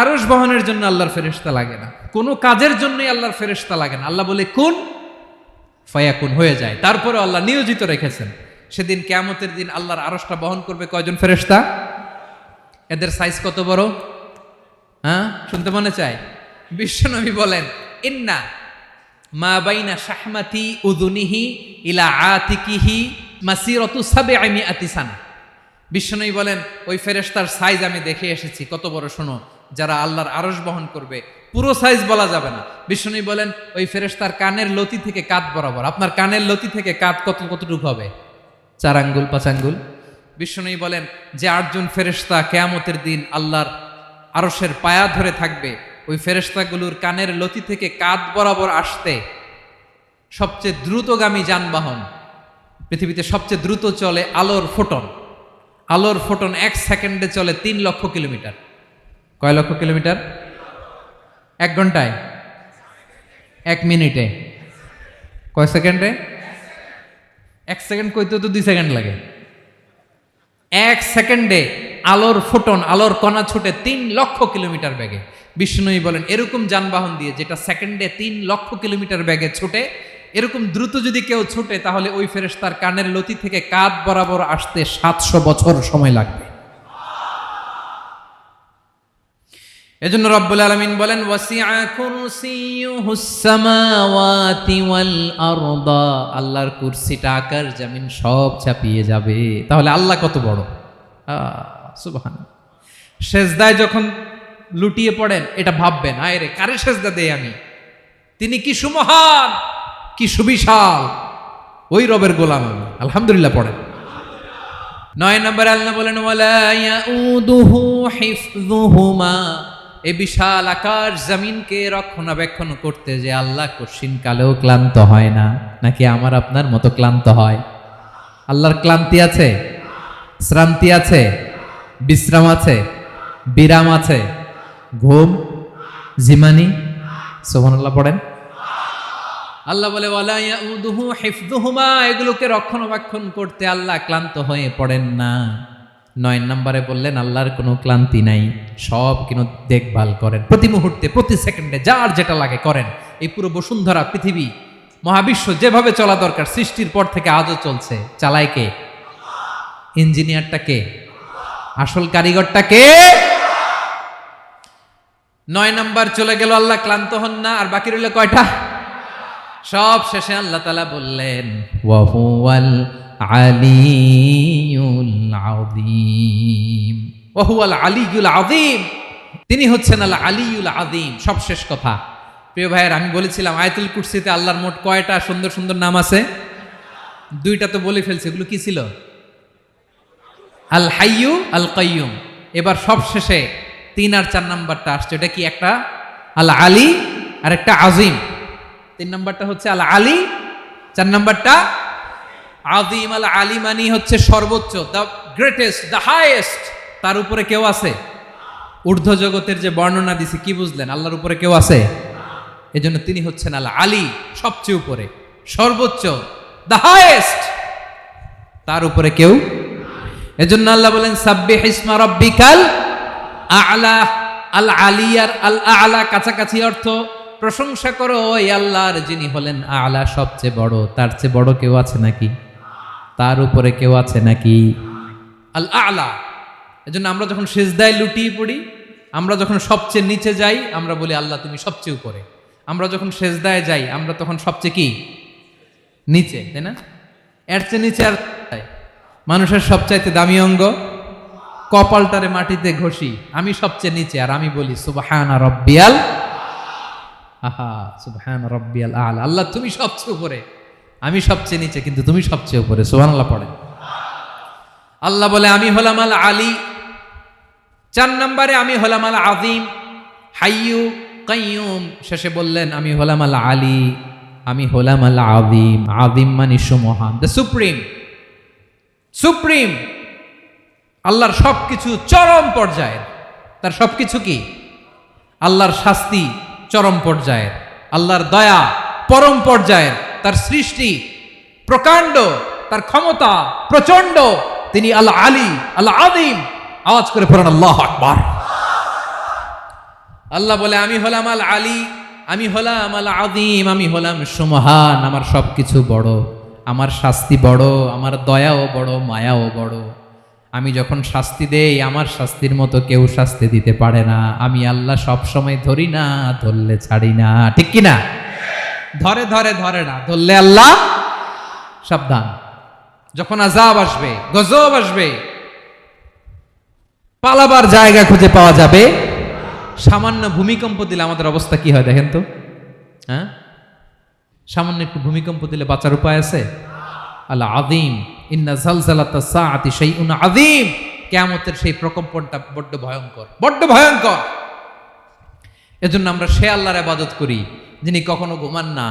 আরশ বহনের জন্য আল্লাহর ফেরেশতা লাগে না, কোনো কাজের জন্যই আল্লাহর ফেরেশতা লাগে না। আল্লাহ বলে কুন ফায়াকুন, হয়ে যায়। তারপরে আল্লাহ নিয়োজিত রেখেছেন। সেদিন কিয়ামতের দিন আল্লাহর আরশটা বহন করবে কয়জন ফেরেশতা? এদের সাইজ কত বড়? হ্যাঁ, শুনতে মনে চায়? বিশ্বনবী বলেন, ইন্না মা বাইনা শাহমাতি উযুনিহি ইলা আতিকিহি মাসিরাতু 700 সানা। বিশ্বনবী বলেন, ওই ফেরেশতার সাইজ আমি দেখে এসেছি। কত বড় শোনো, যারা আল্লাহর আরশ বহন করবে, পুরো সাইজ বলা যাবে না। বিশ্বনবী বলেন, ওই ফেরেশতার কানের লতি থেকে কাঁধ বরাবর। আপনার কানের লতি থেকে কাঁধ কতটুকু হবে? 4 আঙ্গুল 5 আঙ্গুল। বিশ্বনবী বলেন, যে 8 জন ফেরেশতা কিয়ামতের দিন আল্লাহর আরশের পায়া ধরে থাকবে, ওই ফেরেশতাগুলোর কানের লতি থেকে কাঁধ বরাবর আসতে সবচেয়ে দ্রুতগামী যানবাহন, পৃথিবীতে সবচেয়ে দ্রুত চলে আলোর ফোটন। আলোর ফোটন 1 সেকেন্ডে চলে 3 লক্ষ কিলোমিটার। কয় লক্ষ কিলোমিটার? 1 ঘন্টায়? 1 মিনিটে? কয় সেকেন্ডে? 1 সেকেন্ড কইতে তো 2 সেকেন্ড লাগে। 1 সেকেন্ডে আলোর ফোটন, আলোর কণা ছুটে 3 লক্ষ কিলোমিটার বেগে। বিষ্ণুই বলেন, এরকম যানবাহন দিয়ে যেটা সেকেন্ডে 3 লক্ষ কিলোমিটার বেগে ছুটে, এরকম দ্রুত যদি কেউ ছুটে, তাহলে ওই ফেরেশতার কানের লতি থেকে কাঁধ বরাবর আসতে 700 বছর সময় লাগবে। এজন্য রব্বুল আলামিন বলেন, ওয়াসিআ কুরসিয়ুহুস সামাওয়াতি ওয়াল আরদা। আল্লাহর কুরসিটা আকাশ জমিন সব চাপিয়ে যাবে। তাহলে আল্লাহ কত বড়! সুবহানাল্লাহ। সেজদায় যখন লুটিয়ে পড়েন, এটা ভাববেন, আয় রে, কারে সেজদা দেই আমি? তিনি কি সুমহান, কি সুবিশাল! ওই রবের গোলাম আমি। আলহামদুলিল্লাহ পড়েন। 9 নম্বরে আল্লাহ বলেন, ওয়ালা ইয়াউদুহু হিফযুহুমা। এই বিশাল আকাশ জমিনকে রক্ষণাবেক্ষণ করতে যে আল্লাহ কঠিন কালেও ক্লান্ত হয় না। নাকি আমার আপনার মতো ক্লান্ত হয়? আল্লাহর ক্লান্তি আছে? শ্রান্তি আছে? বিশ্রাম আছে? বিরাম আছে? ঘুম, জিমানি? সুবহানাল্লাহ পড়েন। আল্লাহ বলে, ওয়ালা ইয়াউদুহু হিফযুহুমা। এগুলোকে রক্ষণাবেক্ষণ করতে আল্লাহ ক্লান্ত হয়ে পড়েন না। 9 নম্বরে বললেন, আল্লাহর কোনো ক্লান্তি নাই, সব কিন্তু দেখভাল করেন। প্রতি মুহূর্তে, প্রতি সেকেন্ডে যার যেটা লাগে করেন। এই পুরো বসুন্ধরা, পৃথিবী, মহাবিশ্ব যেভাবে চলা দরকার সৃষ্টির পর থেকে আজও চলছে। চালায় কে? ইঞ্জিনিয়ারটা কে? আসল কারিগরটা কে? 9 নাম্বার চলে গেল, আল্লাহ ক্লান্ত হন না। আর বাকি রইল কয়টা? সব শেষে আল্লাহ তাআলা বললেন, ওয়া হুয়াল আলিয়ুল আযীম। ওয়া হুয়াল আলিয়ুল আযীম। তিনি হচ্ছেন আল আলিয়ুল আযীম। সব শেষ কথা। প্রিয় ভাইয়ের, আমি বলেছিলাম আয়াতুল কুরসিতে আল্লাহর মোট কয়টা সুন্দর সুন্দর নাম আছে? 2টা তো বলে ফেলছে। এগুলো কি ছিল? আল হাইয়ু, আল কাইয়ুম। এবার সব শেষে 3 আর 4 নাম্বারটা আসছে। এটা কি? একটা আল আলী আর একটা আযীম। 3 নাম্বারটা হচ্ছে আল আলী, 4 নাম্বারটা আযীম। আল আলী মানে হচ্ছে সর্বোচ্চ, দ্য গ্রেটেস্ট, দ্য হাইয়েস্ট। তার উপরে কেউ আছে? ঊর্ধ্ব জগতের যে বর্ণনা দিছি, কি বুঝলেন? আল্লাহর উপরে কেউ আছে? এজন্য তিনি হচ্ছেন আল আলী, সবচেয়ে উপরে, সর্বোচ্চ, দ্য হাইয়েস্ট। তার উপরে কেউ। এজন্য আল্লাহ বলেন, সাব্বিহ ইসমা রাব্বিকাল আ'লা। আল আলিয়ার আল আ'লা কাছাকাছি অর্থ, প্রশংসা করো ওই আল্লাহর যিনি হলেন আ'লা, সবচেয়ে বড়। তার চেয়ে বড় কেউ আছে নাকি? তার উপরে কেউ আছে নাকি? আল আ'লা। এজন্য আমরা যখন সিজদায় লুটিয়ে পড়ি, আমরা যখন সবচেয়ে নিচে যাই, আমরা বলি আল্লাহ তুমি সবচেয়ে উপরে। আমরা যখন সিজদায় যাই, আমরা তখন সবচেয়ে কি? নিচে, তাই না? এর চেয়ে নিচে আর মানুষের সবচাইতে দামি অঙ্গ, কপালটারে মাটিতে ঘষি, আমি সবচেয়ে নিচে, আর আমি বলি সুবহানা রাব্বিয়াল আহা, সুবহানা রাব্বিয়াল আ'লা। আল্লাহ তুমি সবচেয়ে উপরে, আমি সবচেয়ে নিচে, কিন্তু তুমি সবচেয়ে উপরে। সুবহানাল্লাহ পড়ে। আল্লাহ বলে, আমি হলাম আল আলী। 4 নম্বরে আমি হলাম আল আযীম, হাইয়ু কাইয়ুম। শেষে বললেন, আমি হলাম আল আলী, আমি হলাম আল আযীম। আযীম মানে সুমহান, দ্য সুপ্রিম। সুপ্রিম। আল্লাহর সবকিছু চরম পর্যায়ের। তার সবকিছু কি? আল্লাহর শাস্তি চরম পর্যায়ের, আল্লাহর দয়া পরম পর্যায়ের, তার সৃষ্টি প্রকাণ্ড, তার ক্ষমতা প্রচন্ড। তিনি আল আলী, আল আযীম। আওয়াজ করে পড়েন আল্লাহু আকবার। আল্লাহ বলে, আমি হলাম আল আলী, আমি হলাম আল আযীম, আমি হলাম সুমহান। আমার সবকিছু বড়, আমার শাস্তি বড়, আমার দয়াও বড়, মায়াও বড়। আমি যখন শাস্তি দেই আমার শাস্তির মতো কেউ শাস্তি দিতে পারে না। আমি আল্লাহ সব সময় ধরি না, ধরলে ছাড়ি না। ঠিক কি না? ধরে ধরে ধরে না, ধরলে আল্লাহ সাবধান। যখন আযাব আসবে, গজব আসবে, পালাবার জায়গা খুঁজে পাওয়া যাবে। সামান্য ভূমিকম্প দিলে আমাদের অবস্থা কি হয় দেখেন তো। হ্যাঁ, সামান্য একটু ভূমিকম্প দিলে বাঁচার উপায় আছে? আল আযীম ইন্না যালযালাতাস সাআতি শাইউন আযীম। কিয়ামতের সেই প্রকম্পনটা বড্ড ভয়ঙ্কর, বড্ড ভয়ঙ্কর। এজন্য আমরা সে আল্লাহর ইবাদত করি যিনি কখনো ঘুমান না,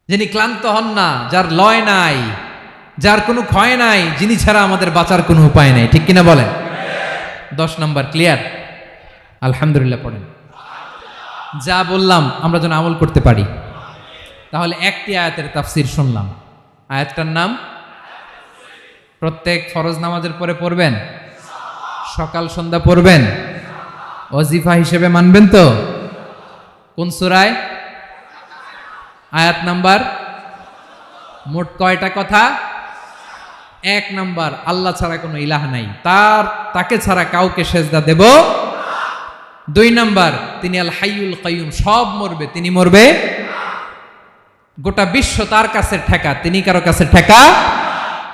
যিনি ক্লান্ত হন না, যার লয় নাই, যার কোনো ক্ষয় নাই, যিনি ছাড়া আমাদের বাঁচার কোনো উপায় নাই। ঠিক কিনা বলেন? 10 নম্বর ক্লিয়ার? আলহামদুলিল্লাহ পড়েন। যা বললাম আমরা যেন আমল করতে পারি। তাহলে একটি আয়াতের তাফসীর শুনলাম। আয়াতটার নাম প্রত্যেক ফরজ নামাজের পরে পড়বেন, সকাল সন্ধ্যা পড়বেন, ওয়াজিফা হিসেবে মানবেন তো? কোন সূরায়? আয়াত নাম্বার? মোট কয়টা কথা? 1 নাম্বার, আল্লাহ ছাড়া কোনো ইলাহ নাই, তাকে ছাড়া কাউকে সেজদা দেব। 2 নাম্বার, তিনি আল হাইয়ুল কাইয়ুম, সব মরবে, তিনি মরবে। গোটা বিশ্ব তার কাছে ঠেকা, তিনি কারো কাছে ঠেকা।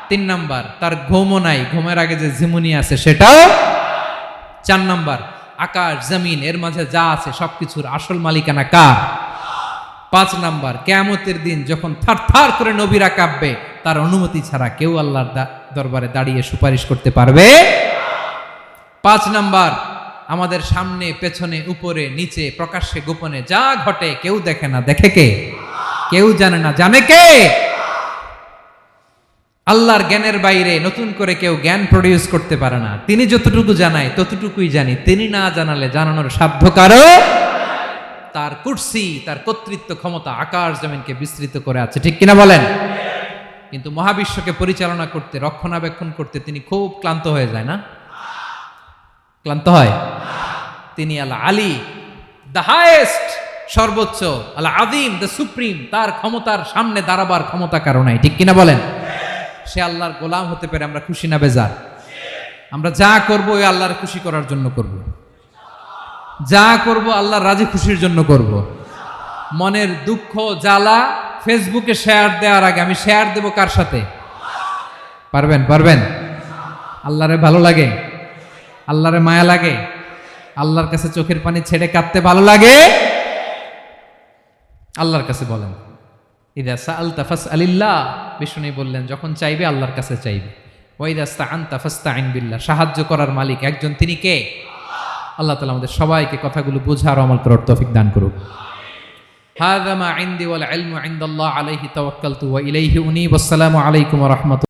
3 নাম্বার, তার ঘুমও নাই, ঘুমের আগে যে ঝিমুনি আছে সেটাও। 4 নাম্বার, আকাশ জমিন এর মাঝে যা আছে সবকিছুর আসল মালিকানা কার? 5 নাম্বার, কিয়ামতের দিন যখন থারথার করে নবীরা কাঁপবে, তার অনুমতি ছাড়া কেউ আল্লাহর দরবারে দাঁড়িয়ে সুপারিশ করতে পারবে। 5 নাম্বার, আমাদের সামনে পেছনে উপরে নিচে প্রকাশ্যে গোপনে যা ঘটে কেউ দেখে না, দেখে কে? কেউ জানে না, জানে কে? আল্লাহর জ্ঞানের বাইরে নতুন করে কেউ জ্ঞান প্রডিউস করতে পারে না। তিনি যতটুকু জানায় ততটুকুই জানি, তিনি না জানালে জানানোর সাধ্য কারো। তার কুরসি, তার কর্তৃত্ব ক্ষমতা আকাশ জমিনকে বিস্তৃত করে আছে। ঠিক কিনা বলেন? কিন্তু মহাবিশ্বকে পরিচালনা করতে, রক্ষণাবেক্ষণ করতে তিনি খুব ক্লান্ত হয়ে যায় না? ক্লান্ত হয়? তিনি আল আলী, দ্য হাইয়েস্ট, সর্বোচ্চ, আল আযীম, দ্য সুপ্রিম, তার ক্ষমতার সামনে দাঁড়াবার ক্ষমতা কারো নাই। ঠিক কিনা বলেন? সে আল্লাহর গোলাম হতে পেরে আমরা খুশি না বেজার? আমরা যা করব ওই আল্লাহর খুশি করার জন্য করব, যা করব আল্লাহর রাজি খুশির জন্য করব। মনের দুঃখ জ্বালা ফেসবুকে শেয়ার দেওয়ার আগে আমি শেয়ার দেব কার সাথে? পারবেন? পারবেন? আল্লাহরে ভালো লাগে? আল্লাহরে মায়া লাগে? আল্লাহর কাছে চোখের পানি ছেড়ে কাঁদতে ভালো লাগে? আল্লাহর কাছে বলেন, ইদা সাআলতা ফাসআলিল্লাহ। বিষ্ণু বললেন যখন চাইবে আল্লাহর কাছে চাইবে। ওয়া ইদা ইসতাআনতা ফাসতাইন বিল্লাহ। সাহায্য করার মালিক একজন, তিনি কে? আল্লাহ তাআলা আমাদের সবাইকে কথাগুলো বোঝার আমল করার তৌফিক দান করুক। হাযা মা ইনদি ওয়াল ইলমু ইনদাল্লাহ আলাইহি তাওয়াক্কালতু ওয়া ইলাইহি উনীব। আসসালামু আলাইকুম ওয়া রাহমাতুল্লাহ।